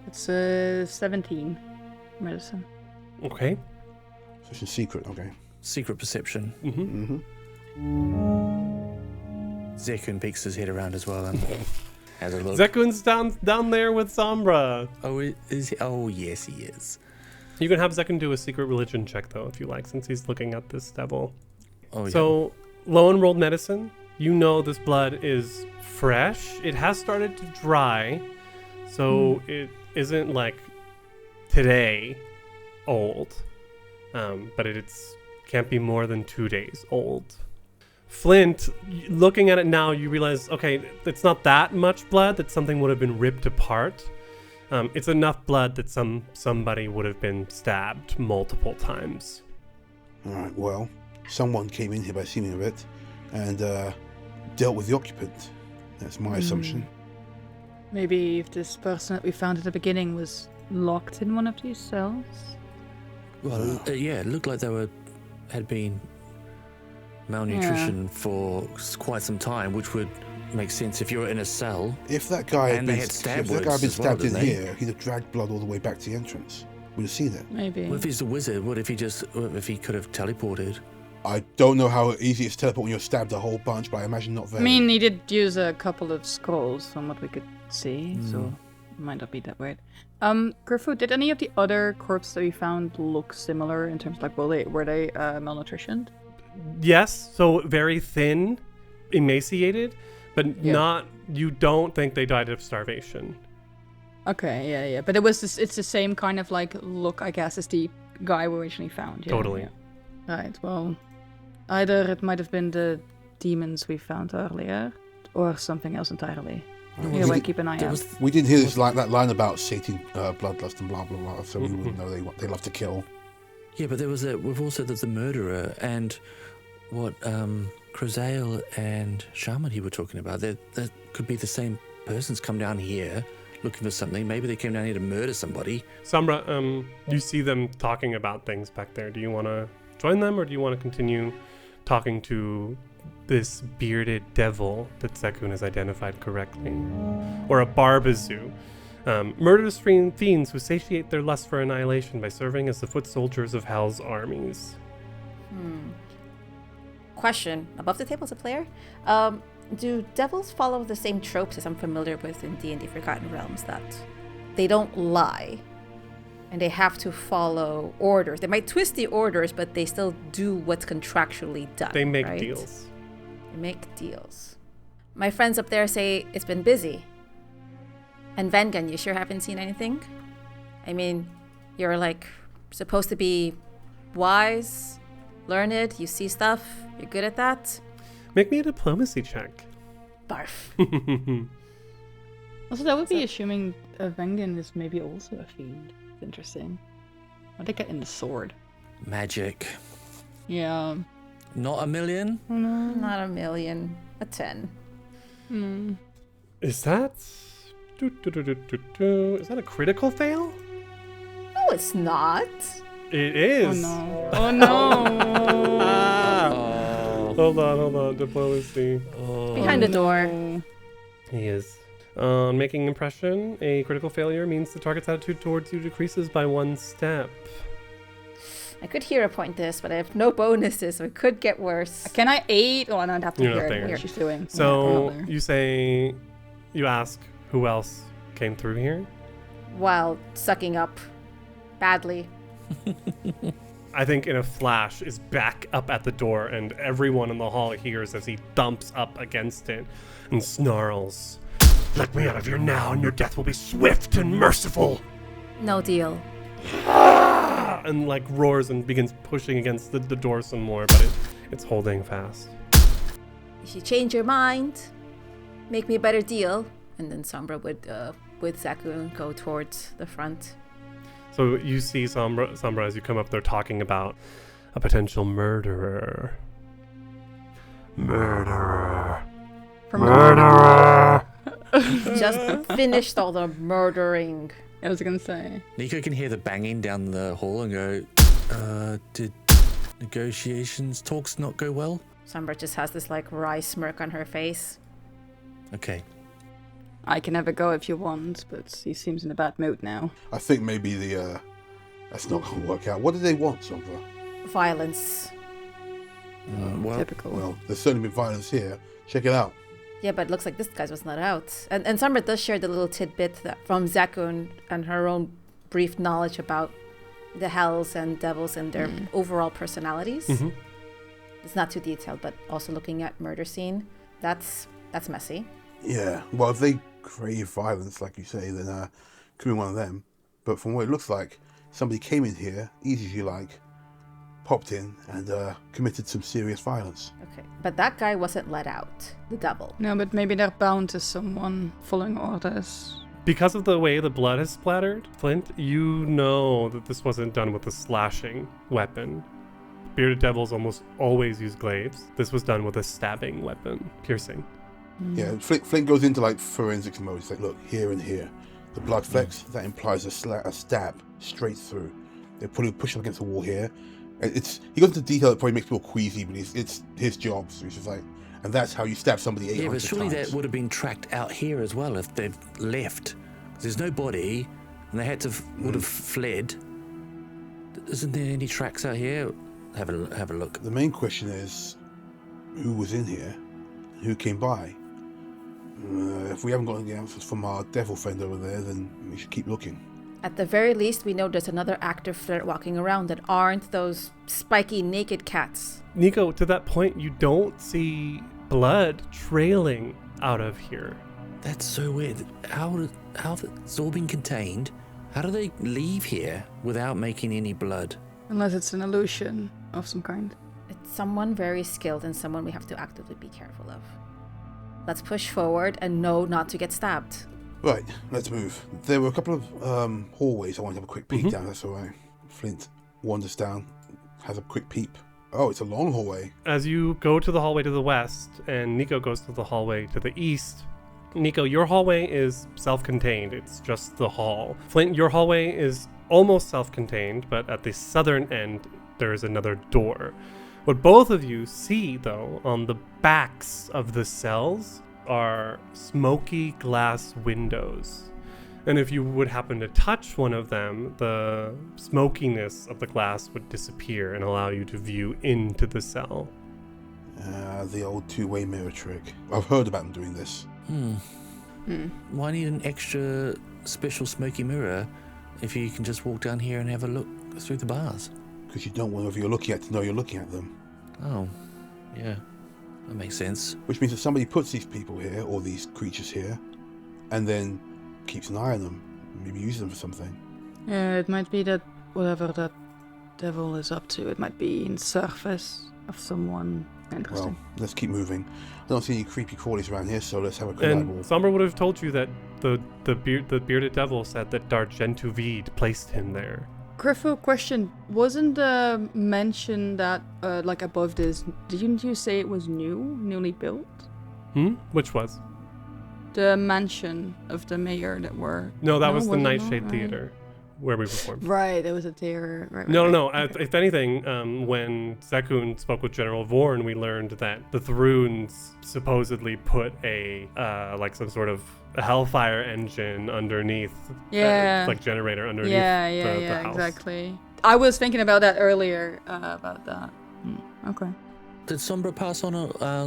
It's 17 medicine. Okay. So it's a secret, okay. secret perception. Mm-hmm. Zekun peeks his head around as well and has a look. Zekun's down there with Sombra. Oh, is he? Oh, yes, he is. You can have Zekun do a secret religion check, though, if you like, since he's looking at this devil. Oh, yeah. So, low and rolled medicine. You know this blood is fresh. It has started to dry, so it isn't like today old, but it's can't be more than 2 days old. Flint, looking at it now, you realize, okay, it's not that much blood that something would have been ripped apart. It's enough blood that somebody would have been stabbed multiple times. Alright, well, someone came in here by seeming of it and dealt with the occupant. That's my assumption. Maybe if this person that we found at the beginning was locked in one of these cells. Well, yeah, it looked like they had been malnutrition for quite some time, which would make sense if you were in a cell. If that guy had And been, they had stab if that guy had wounds been as well, stabbed in didn't they? here, he'd have dragged blood all the way back to the entrance. We'd have seen it. Maybe. What if he's a wizard? What if he could have teleported? I don't know how easy it's to teleport when you're stabbed a whole bunch, but I imagine not I very. mean, he did use a couple of scrolls from what we could see, so it might not be that weird. Griffo, did any of the other corpses that we found look similar in terms of, like, were they malnutritioned? Yes, so very thin, emaciated, but Yeah. you don't think they died of starvation. Okay, yeah. But it's the same kind of, like, look, I guess, as the guy we originally found. Yeah, Totally. Yeah. Right, well, either it might have been the demons we found earlier, or something else entirely. Either way, keep an eye out. We didn't hear that line about sating bloodlust and blah blah blah, so we wouldn't know they love to kill. Yeah, but we've also the murderer and what Crozale and Shamani were talking about. That could be the same persons come down here looking for something. Maybe they came down here to murder somebody. Sombra, you see them talking about things back there. Do you want to join them, or do you want to continue talking to this bearded devil that Zekun has identified correctly? Or a Barbazoo? Murderous fiends who satiate their lust for annihilation by serving as the foot soldiers of Hell's armies. Question. Above the table as a player, do devils follow the same tropes as I'm familiar with in D&D Forgotten Realms, that they don't lie and they have to follow orders? They might twist the orders, but they still do what's contractually done. They make right? deals. They make deals. My friends up there say it's been busy. And Vengan, you sure haven't seen anything? I mean, you're like supposed to be wise, learned, you see stuff, you're good at that. Make me a diplomacy check. Barf. Also, that would be assuming Vengan is maybe also a fiend. Interesting. How'd they get in the sword? Magic. Yeah. Not 1 million? Not 1 million. A 10. Is that... Is that a critical fail? No, it's not. It is. Oh no. Hold on. Diplomacy. Behind the door. No. He is. On making impression, a critical failure means the target's attitude towards you decreases by 1 step. I could hero point this, but I have no bonuses, so it could get worse. Can I aid? Oh, no, I'd have to You're not hear there. what she's doing. So Yeah, you ask who else came through here? While sucking up badly. I think in a flash is back up at the door, and everyone in the hall hears as he thumps up against it and snarls, "Let me out of here now, and your death will be swift and merciful!" No deal. And like roars and begins pushing against the door some more, but it's holding fast. If you change your mind, make me a better deal. And then Sombra would, with Zakun, go towards the front. So you see Sombra as you come up there talking about a potential murderer. Murderer. Murderer. Just finished all the murdering. I was gonna say. Nico can hear the banging down the hall and go, did talks not go well? Sombra just has this like wry smirk on her face. Okay. I can have a go if you want, but he seems in a bad mood now. I think maybe that's not going to work out. What do they want, Sombra? Violence. Well, Typical. Well, there's certainly been violence here. Check it out. Yeah, but it looks like this guy's was not out. And Sombra does share the little tidbit that from Zakun and her own brief knowledge about the hells and devils and their overall personalities. Mm-hmm. It's not too detailed, but also looking at murder scene, that's messy. Yeah, well, if they crave violence, like you say, then could be one of them. But from what it looks like, somebody came in here, easy as you like, popped in, and committed some serious violence. Okay, but that guy wasn't let out, the devil. No, but maybe they're bound to someone following orders. Because of the way the blood has splattered, Flint, you know that this wasn't done with a slashing weapon. Bearded devils almost always use glaives. This was done with a stabbing weapon, piercing. Yeah, Flint goes into like forensics mode. He's like, look, here and here. The blood flecks, that implies a stab straight through. They're push him against the wall here. He goes into detail that probably makes people queasy, but it's his job. So he's just like, and that's how you stab somebody 800 yeah, but surely times. that would have been tracked out here as well if they've left. There's no body, and they had to would have fled. Isn't there any tracks out here? Have a look. The main question is, who was in here? Who came by? If we haven't got any answers from our devil friend over there, then we should keep looking. At the very least, we know there's another active flirt walking around that aren't those spiky naked cats. Nico, to that point, you don't see blood trailing out of here. That's so weird. How it's all been contained? How do they leave here without making any blood? Unless it's an illusion of some kind. It's someone very skilled and someone we have to actively be careful of. Let's push forward and know not to get stabbed. Right, let's move. There were a couple of hallways I wanted to have a quick peek down. That's all right. Flint wanders down, has a quick peep. Oh, it's a long hallway. As you go to the hallway to the west, and Nico goes to the hallway to the east, Nico, your hallway is self-contained. It's just the hall. Flint, your hallway is almost self-contained, but at the southern end, there is another door. What both of you see, though, on the backs of the cells are smoky glass windows. And if you would happen to touch one of them, the smokiness of the glass would disappear and allow you to view into the cell. The old two-way mirror trick. I've heard about them doing this. Why need an extra special smoky mirror if you can just walk down here and have a look through the bars? Because you don't want whoever you're looking at to know you're looking at them. Oh, yeah. That makes sense. Which means that somebody puts these people here, or these creatures here, and then keeps an eye on them. Maybe uses them for something. Yeah, it might be that whatever that devil is up to, it might be in service of someone interesting. Well, let's keep moving. I don't see any creepy crawlies around here, so let's have a quick And eyeball. Somber would have told you that the bearded devil said that Dargentuvid placed him there. Griffo, question. Wasn't the mention that, like above this, didn't you say it was newly built? Which was? The mansion of the mayor that were... No, that was the was it not? Nightshade Right. Theater where we performed. Right, there was a theater. Right, No. Okay. If anything, when Zekun spoke with General Vorn, we learned that the Throons supposedly put a, like some sort of a hellfire engine underneath. Yeah. Like generator underneath the house. Exactly. I was thinking about that earlier, about that. Okay. Did Sombra pass on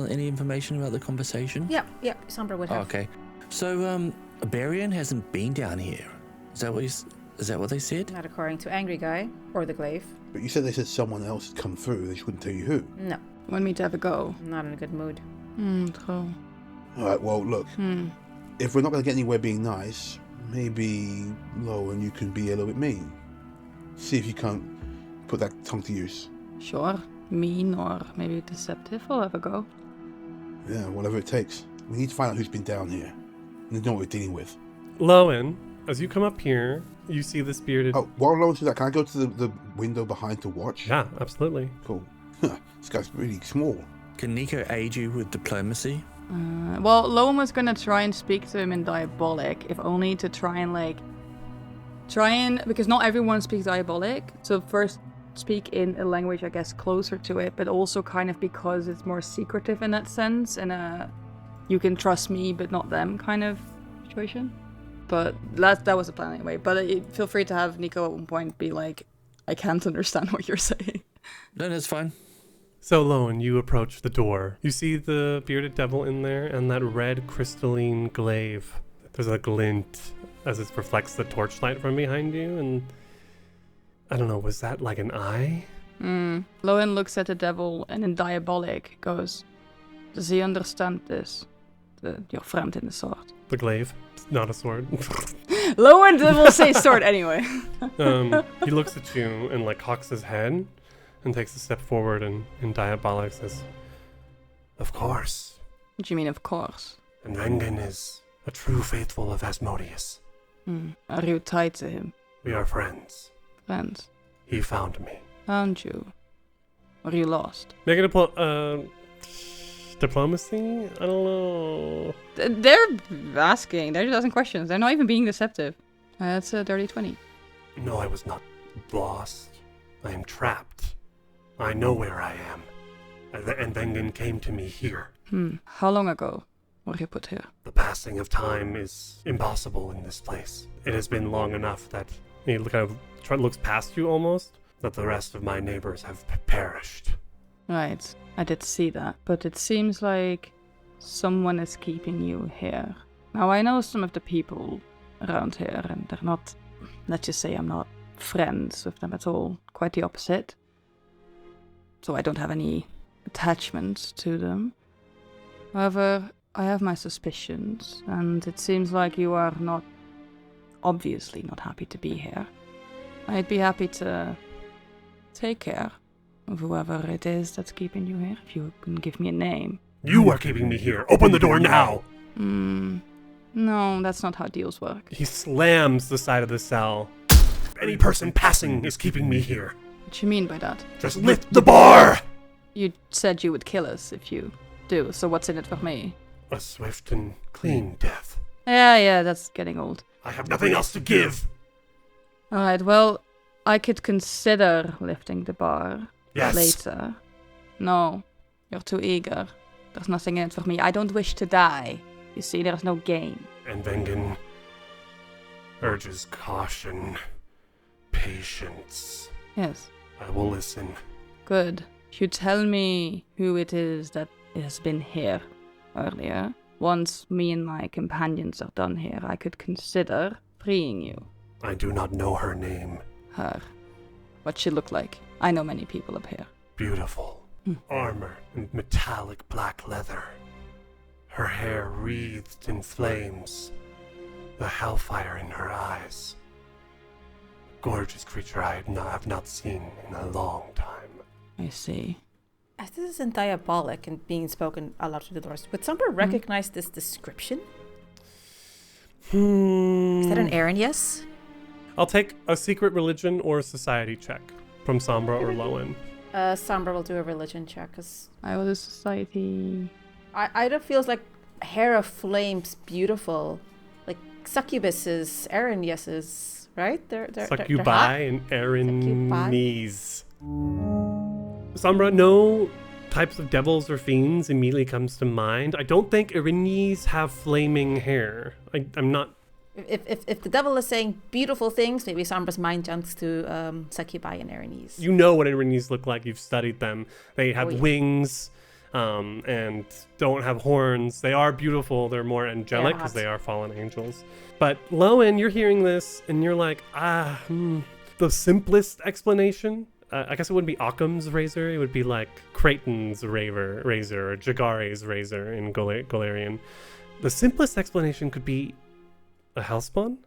any information about the conversation? Yeah, Sombra would have. Okay. So, Barian hasn't been down here. Is that what they said? Not according to Angry Guy or the Glaive. But you said they said someone else had come through. They just wouldn't tell you who. No, Want me to have a go? not in a good mood. True. All right, well, look. If we're not going to get anywhere being nice, maybe, Lo, and you can be a little bit mean. See if you can't put that tongue to use. Sure. Mean or maybe deceptive. I'll have a go. Yeah, whatever it takes. We need to find out who's been down here. And know what we're dealing with. Lowen, as you come up here, you see this bearded... Oh, while Lowen's doing that, can I go to the window behind to watch? Yeah, absolutely. Cool. This guy's really small. Can Nico aid you with diplomacy? Well, Lowen was gonna try and speak to him in Diabolic, if only to try and because not everyone speaks Diabolic, so first speak in a language, I guess, closer to it, but also kind of because it's more secretive in that sense, and you can trust me but not them kind of situation. But that was the plan anyway. But feel free to have Nico at one point be like, I can't understand what you're saying. No, that's fine. So, Lowen, you approach the door. You see the bearded devil in there and that red crystalline glaive. There's a glint as it reflects the torchlight from behind you, and I don't know, was that like an eye? Lowen looks at the devil and in Diabolic goes, does he understand this? Your friend in the sword. The glaive, not a sword. Lowen will say sword anyway. He looks at you and like cocks his head and takes a step forward and in Diabolic says, "Of course." What do you mean, of course? And Vengen is a true faithful of Asmodeus. Are you tied to him? We are friends. Friends? He found me. Found you? Or you lost? Make it a diplomacy? I don't know. They're asking. They're just asking questions. They're not even being deceptive. That's a dirty 20. No, I was not lost. I am trapped. I know where I am. And Vengen came to me here. How long ago were you put here? The passing of time is impossible in this place. It has been long enough that he kind of looks past you almost, that the rest of my neighbors have perished. Right, I did see that, but it seems like someone is keeping you here. Now, I know some of the people around here, and they're not, let's just say I'm not friends with them at all. Quite the opposite. So I don't have any attachment to them. However, I have my suspicions, and it seems like you are obviously not happy to be here. I'd be happy to take care of whoever it is that's keeping you here, if you can give me a name. You are keeping me here. Open the door now! No, that's not how deals work. He slams the side of the cell. Any person passing is keeping me here. What do you mean by that? Just lift the bar! You said you would kill us if you do, so what's in it for me? A swift and clean death. Yeah, that's getting old. I have nothing else to give. Alright, well, I could consider lifting the bar Yes. later. No, you're too eager. There's nothing in it for me. I don't wish to die. You see, there's no gain. And Vengen urges caution, patience. Yes, I will listen. good. You tell me who it is that has been here earlier. Once me and my companions are done here, I could consider freeing you. I do not know her name. Her. What she look like? I know many people up here. Beautiful. Armor and metallic black leather. Her hair wreathed in flames. The hellfire in her eyes. Gorgeous creature I have not seen in a long time. I see. As this isn't Diabolic and being spoken a lot through the doors, would someone recognize this description? Is that an Aaron yes? I'll take a secret religion or a society check from Sombra or Lowen. Sombra will do a religion check, because I was a society. Ida feels like hair of flames, beautiful. Like succubuses, Aaron yeses, right? They're Succubi and Aaronese. Sombra, no types of devils or fiends immediately comes to mind. I don't think Erinyes have flaming hair. I'm not... If the devil is saying beautiful things, maybe Sombra's mind jumps to Succubi and Erinyes. You know what Erinyes look like. You've studied them. They have wings and don't have horns. They are beautiful. They're more angelic because they are fallen angels. But Lowen, you're hearing this and you're like, the simplest explanation... I guess it wouldn't be Occam's razor. It would be like Creighton's razor or Jagare's razor in Golarian. The simplest explanation could be a hellspawn.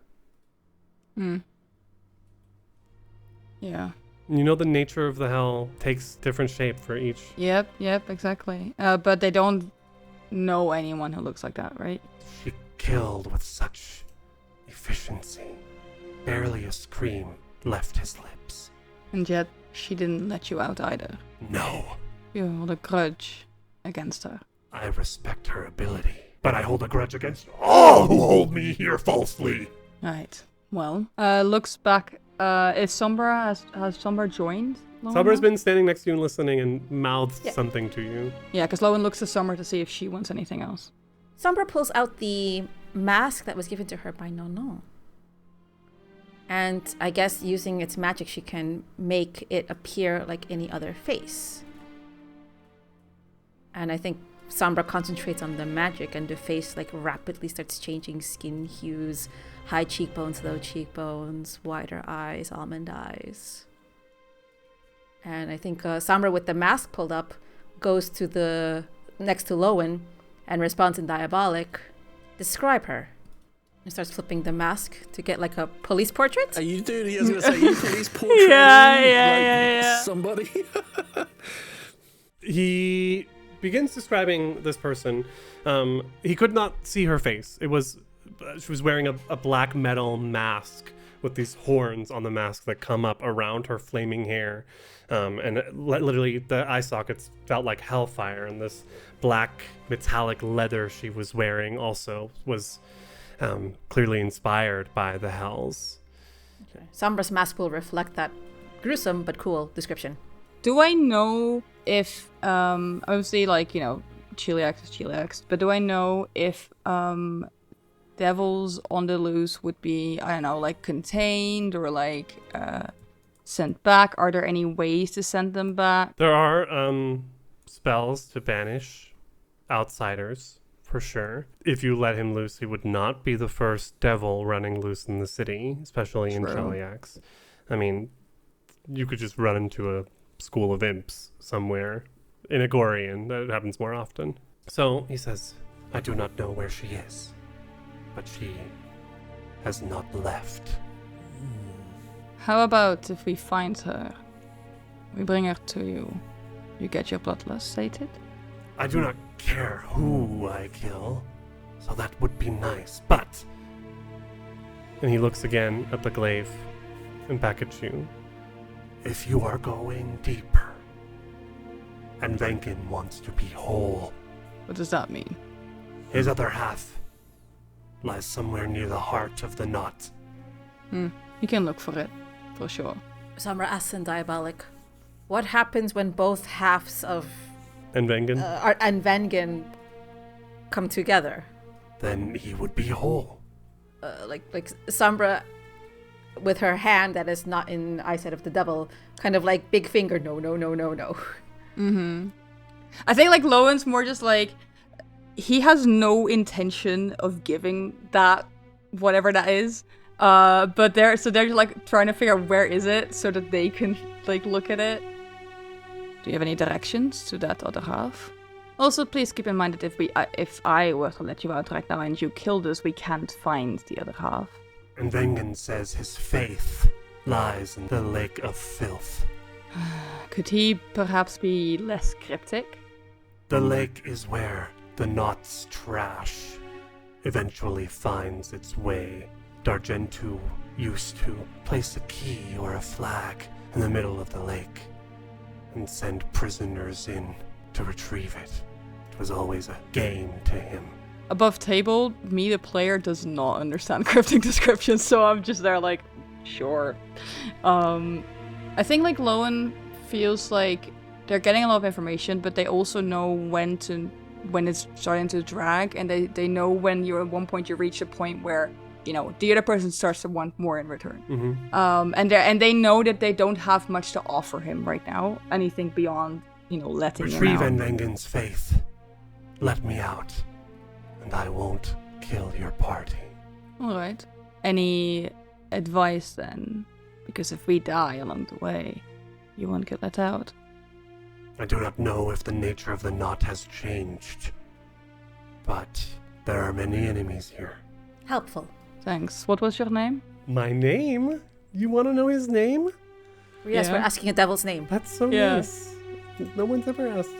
Yeah. You know the nature of the hell takes different shape for each. Yep, exactly. But they don't know anyone who looks like that, right? She killed with such efficiency. Barely a scream left his lips. And yet, she didn't let you out either. No. You hold a grudge against her. I respect her ability, but I hold a grudge against all who hold me here falsely. Right. Well, looks back. Is Sombra has Sombra joined? Sombra's been standing next to you and listening and mouthed something to you. Yeah, because Lowen looks to Sombra to see if she wants anything else. Sombra pulls out the mask that was given to her by Nono. And I guess using its magic, she can make it appear like any other face. And I think Sombra concentrates on the magic, and the face like rapidly starts changing skin hues, high cheekbones, low cheekbones, wider eyes, almond eyes. And I think Sombra, with the mask pulled up, goes to the next to Lowen and responds in Diabolic. Describe her. And starts flipping the mask to get like a police portrait. Are you doing? I was gonna say, you police portrait. Yeah. Somebody. He begins describing this person. He could not see her face. She was wearing a black metal mask with these horns on the mask that come up around her flaming hair. And literally the eye sockets felt like hellfire, and this black metallic leather she was wearing also was clearly inspired by the hells. Okay. Sombra's mask will reflect that gruesome but cool description. Do I know if, obviously, like, you know, Chiliax is Chiliax, but do I know if devils on the loose would be, I don't know, like contained or like sent back? Are there any ways to send them back? There are spells to banish outsiders, for sure. If you let him loose, he would not be the first devil running loose in the city, especially in Chiliax. I mean, you could just run into a school of imps somewhere in Agorian. That happens more often. So he says, I do not know where she is, but she has not left. How about if we find her, we bring her to you, you get your bloodlust sated? I do not care who I kill, so that would be nice, but... And he looks again at the glaive and back at you. If you are going deeper, and Venkin wants to be whole... What does that mean? His other half lies somewhere near the heart of the knot. You can look for it, for sure. Sombra asks in Diabolic, what happens when both halves of And Venkin? and Vengen come together? Then he would be whole. Like Sombra, with her hand that is not in eyesight of the devil, kind of like big finger, no. Mm-hmm. I think like Lowen's more just like, he has no intention of giving that, whatever that is. But they're just like trying to figure out where is it so that they can like look at it. Do you have any directions to that other half? Also, please keep in mind that if I were to let you out right now and you killed us, we can't find the other half. And Vengen says his faith lies in the lake of filth. Could he perhaps be less cryptic? The lake is where the knot's trash eventually finds its way. Dargentu used to place a key or a flag in the middle of the lake and send prisoners in to retrieve it. It was always a game to him. Above table, me, the player, does not understand cryptic descriptions, so I'm just there like, sure. I think like Lowen feels like they're getting a lot of information, but they also know when it's starting to drag, and they know when you're at one point you reach a point where the other person starts to want more in return. Mm-hmm. And they know that they don't have much to offer him right now, anything beyond letting him Retrieve out. and vengeance faith. Let me out, and I won't kill your party. All right. Any advice then? Because if we die along the way, you won't get let out. I do not know if the nature of the knot has changed, but there are many enemies here. Helpful. Thanks. What was your name? My name? You want to know his name? Yes, Yeah. we're asking a devil's name. That's so Yeah. nice. No one's ever asked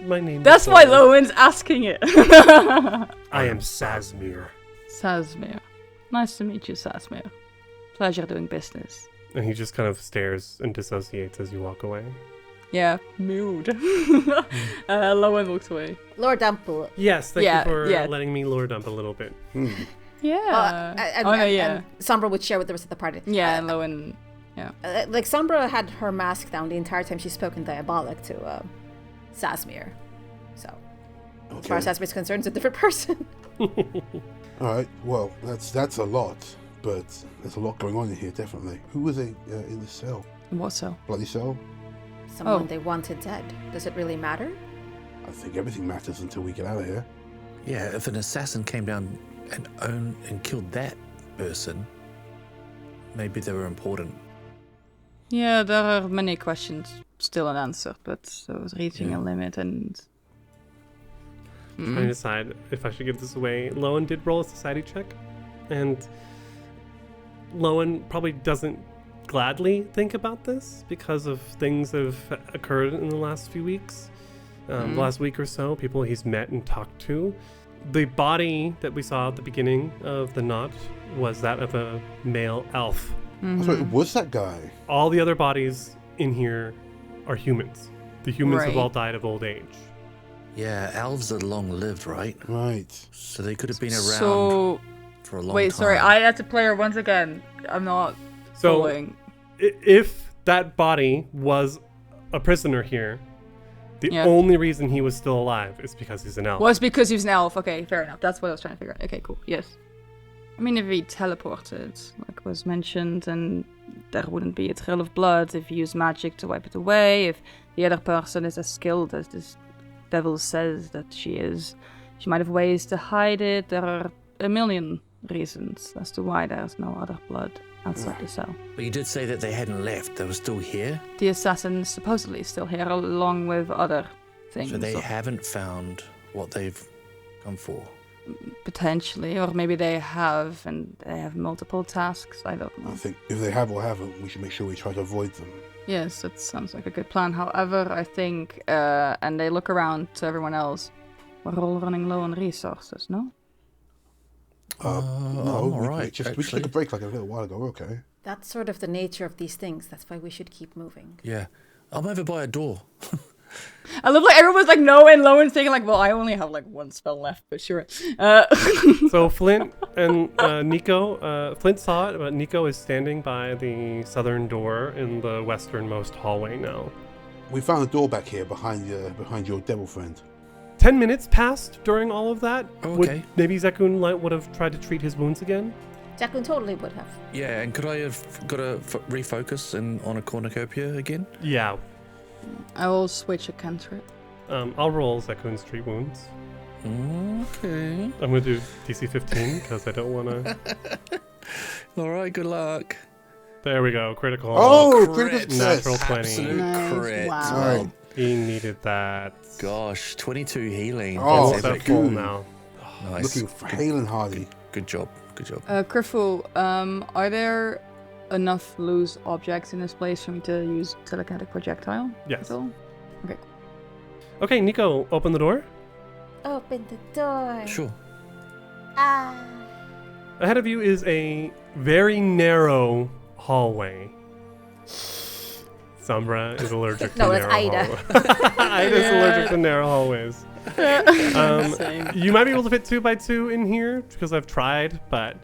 my name. That's before. why Lowen's asking it. I am Sazmir. Sazmir. Nice to meet you, Sazmir. Pleasure doing business. And he just kind of stares and dissociates as you walk away. Yeah, mood. Lowen walks away. Lord Dumple. Yes, thank Yeah, you for yeah. letting me lure dump a little bit. Yeah. And Sombra would share with the rest of the party. Yeah, and Lowen. Like Sombra had her mask down the entire time she spoke in Diabolic to Sazmir. So, as far as Sazmir's concerned, it's a different person. Alright, well, that's a lot, but there's a lot going on in here, definitely. Who was in the cell? What so? Bloody cell? Someone they wanted dead. Does it really matter? I think everything matters until we get out of here. Yeah, if an assassin came down and killed that person, maybe they were important. Yeah, there are many questions still unanswered, but so it's reaching a limit and... Trying to decide if I should give this away. Lowen did roll a society check, and Lowen probably doesn't gladly think about this because of things that have occurred in the last few weeks. The last week or so, people he's met and talked to. The body that we saw at the beginning of the knot was that of a male elf. So it was that guy. All the other bodies in here are humans. The humans have Right. all died of old age. Yeah, elves are long-lived, right? Right. So they could have been around So... for a long time. Wait, sorry, I had to play her once again. I'm not So following. if that body was a prisoner here, the Yeah. only reason he was still alive is because he's an elf. Was because he was an elf. Okay, fair enough. That's what I was trying to figure out. Okay, cool. Yes. I mean, if he teleported, like was mentioned, and there wouldn't be a trail of blood if you use magic to wipe it away, if the other person is as skilled as this devil says that she is, she might have ways to hide it. There are a million reasons as to why there's no other blood outside the cell. But you did say that they hadn't left. They were still here. The assassin supposedly is still here, along with other things. So they or haven't found what they've come for. potentially, or maybe they have, and they have multiple tasks. I don't know. I think if they have or haven't, we should make sure we try to avoid them. Yes, that sounds like a good plan. However, I think, and they look around to everyone else, we're all running low on resources, no? No, I'm all we right, just actually. took a break like a little while ago. We're okay. That's sort of the nature of these things. That's why we should keep moving. Yeah. I'm over by a door. I love like everyone's like no, and Lowen's thinking like, well, I only have like one spell left, but sure. So Flint and Nico, Flint saw it, but Nico is standing by the southern door in the westernmost hallway now. We found a door back here behind your devil friend. 10 minutes passed during all of that. Okay. Maybe Zekun would have tried to treat his wounds again? Jakun totally would have. Yeah, and could I have got to refocus on a cornucopia again? Yeah. I will switch a cantrip. I'll roll Zekun's treat wounds. Okay. I'm going to do DC 15 because I don't want to... All right, good luck. There we go. Critical. Oh, crit. critical success. Natural 20. Absolute Nice, crit. wow. Right. He needed that. Gosh, 22 healing. Oh, That's That's epic. full good. now. Nice. Looking for hale and hardy. Good job. Good job. Krifu, are there enough loose objects in this place for me to use telekinetic projectile? Yes. at all? Okay. Okay, Nico, open the door. Open the door. Sure. Ah. Ahead of you is a very narrow hallway. Sombra is allergic to No, narrow that's Ida. hallways. Ida's allergic to narrow hallways. Same. You might be able to fit 2 by 2 in here because I've tried, but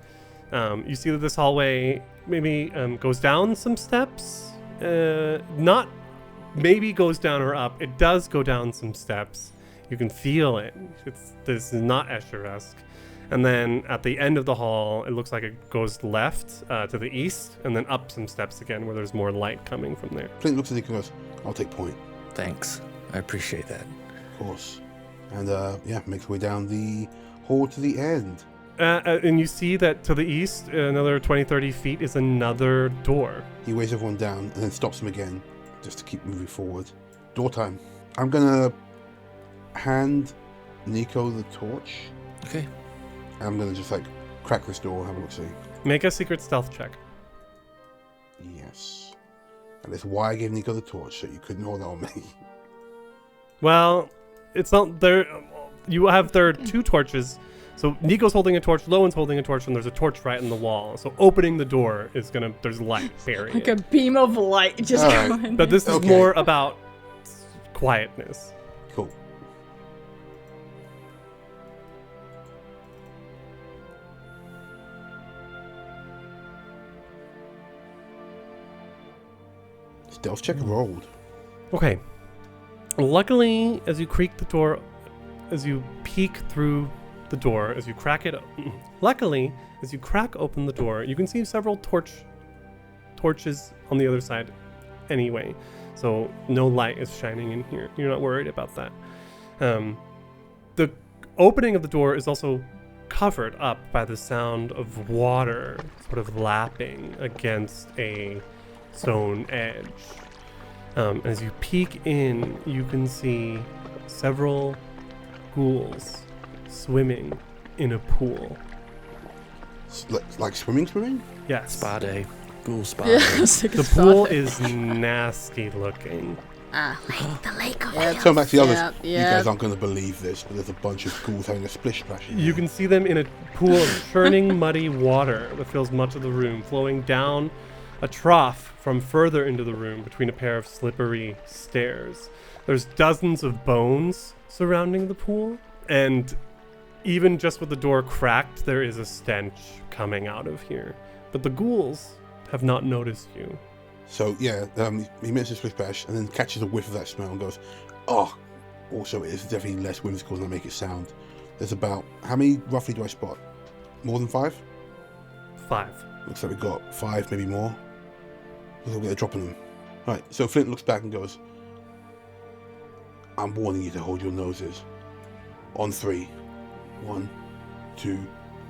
you see that this hallway maybe goes down some steps. Not maybe goes down or up. It does go down some steps. You can feel it. This is not Escher-esque. And then at the end of the hall, it looks like it goes left to the east, and then up some steps again where there's more light coming from there. Flint looks at Nico and goes, I'll take point. Thanks. I appreciate that. Of course. And makes way down the hall to the end. And you see that to the east, another 20, 30 feet is another door. He weighs everyone down and then stops them again just to keep moving forward. Door time. I'm going to hand Nico the torch. Okay. I'm going to just crack this door and have a look-see. Make a secret stealth check. Yes. And that's why I gave Nico the torch, so you couldn't hold that on me. Well, it's not there. There are two torches. So Nico's holding a torch, Lowen's holding a torch, and there's a torch right in the wall. So opening the door is there's light buried. Like a beam of light just going. But this is more about quietness. Cool. Stealth check rolled. Okay. Luckily, as you creak the door, as you peek through the door, as you crack it, luckily, as you crack open the door, you can see several torches on the other side anyway. So no light is shining in here. You're not worried about that. The opening of the door is also covered up by the sound of water sort of lapping against a stone edge. As you peek in, you can see several ghouls swimming in a pool. Like swimming? Yes. Spa day. Ghoul spa Yeah, day. it's like a The pool spa. is nasty looking. Like the lake of Yeah, So back to the others. Yeah, You yeah. guys aren't going to believe this, but there's a bunch of ghouls having a splish splash in You there. can see them in a pool of churning, muddy water that fills much of the room, flowing down a trough from further into the room between a pair of slippery stairs. There's dozens of bones surrounding the pool, and even just with the door cracked, there is a stench coming out of here. But the ghouls have not noticed you. So, he mentions splish splash and then catches a whiff of that smell and goes, oh, also it's definitely less whimsical than I make it sound. There's about, how many roughly do I spot? More than 5? 5. Looks like we've got 5, maybe more. Looks like we're dropping them. Right, so Flint looks back and goes, I'm warning you to hold your noses. On 3. 1, 2,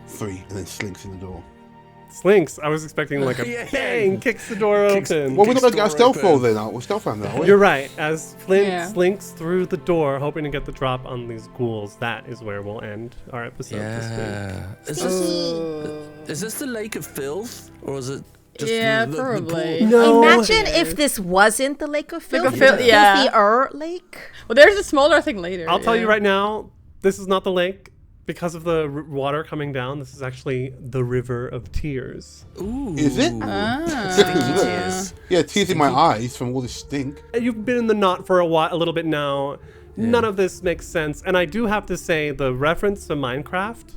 3, and then slinks in the door. Slinks, I was expecting like a Yeah. bang, kicks the door open. Well, we're not going to Kicks get a door stealth open. roll then, we're stealth round now, are we? You're right. As Flint Yeah. slinks through the door, hoping to get the drop on these ghouls, that is where we'll end our episode this week. Yeah. Is this the Lake of Filth? Or is it just Yeah, the probably. pool? No. Imagine if this wasn't the lake of filth. Lake of Filth, yeah. Filthier lake. Well, there's a smaller thing later. I'll tell yeah. you right now, this is not the lake. Because of the water coming down, this is actually the River of Tears. Ooh. Is it? Stinky tears. Yeah, tears in my eyes from all this stink. You've been in the knot for a little bit now. None of this makes sense. And I do have to say, the reference to Minecraft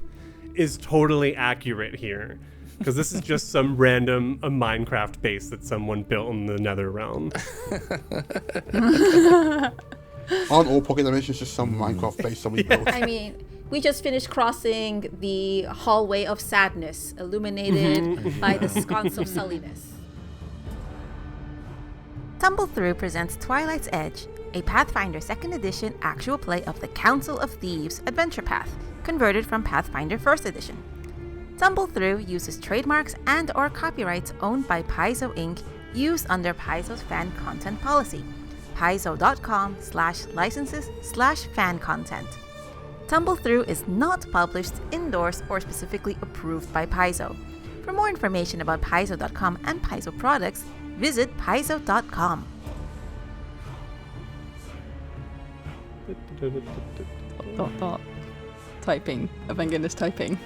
is totally accurate here. Because this is just some random Minecraft base that someone built in the Nether realm. Aren't all Pocket Dimensions just some Minecraft base somebody built? I mean, we just finished crossing the hallway of sadness, illuminated by the sconce of sulliness. Tumble Through presents Twilight's Edge, a Pathfinder 2nd Edition actual play of the Council of Thieves adventure path, converted from Pathfinder 1st Edition. Tumble Through uses trademarks and/or copyrights owned by Paizo Inc. used under Paizo's fan content policy, paizo.com/licenses/fan content. Tumble Through is not published, endorsed, or specifically approved by Paizo. For more information about paizo.com and Paizo products, visit paizo.com. Dot. Typing. Avengard is typing.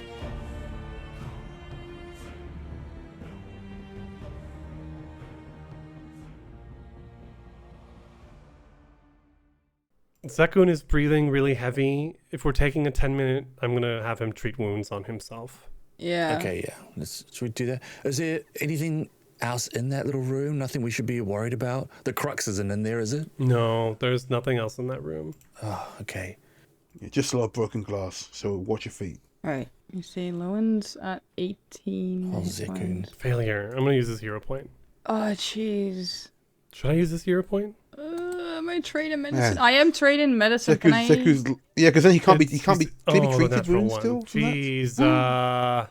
Zekun is breathing really heavy. If we're taking a 10-minute, I'm going to have him treat wounds on himself. Yeah. Okay, yeah. Should we do that? Is there anything else in that little room? Nothing we should be worried about? The crux isn't in there, is it? No, there's nothing else in that room. Oh, okay. Yeah, just a lot of broken glass, so watch your feet. Right. You see, Lowen's at 18. Oh, hit Zekun. points. Failure. I'm gonna use this hero point. Oh, jeez. Should I use this hero point? Am I trading medicine? Man. I am trading medicine. Can I? Yeah, because then he can't be Can can he be treated natural wounds one. still? from that? Jeez.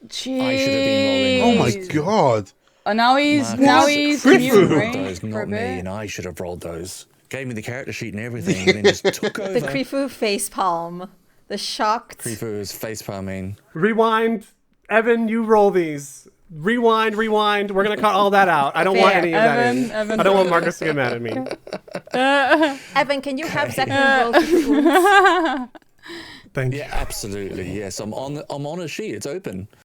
Jeez. I should have been rolling Oh my those. god. Oh, now he's Griffin. immune, Rolled right? those, For a not me, bit. and I should have rolled those. Gave me the character sheet and everything, and then just took over. The Krifu facepalm. The shocked. Krifu's facepalming. Rewind. Evan, you roll these. Rewind. We're gonna cut all that out. I don't want Fair. any of that in. Evan, I don't want Marcus to get mad at me. Evan, can you have Zekun roll 2 wounds? Thank you. Yeah, absolutely. Yes, I'm on a sheet. It's open.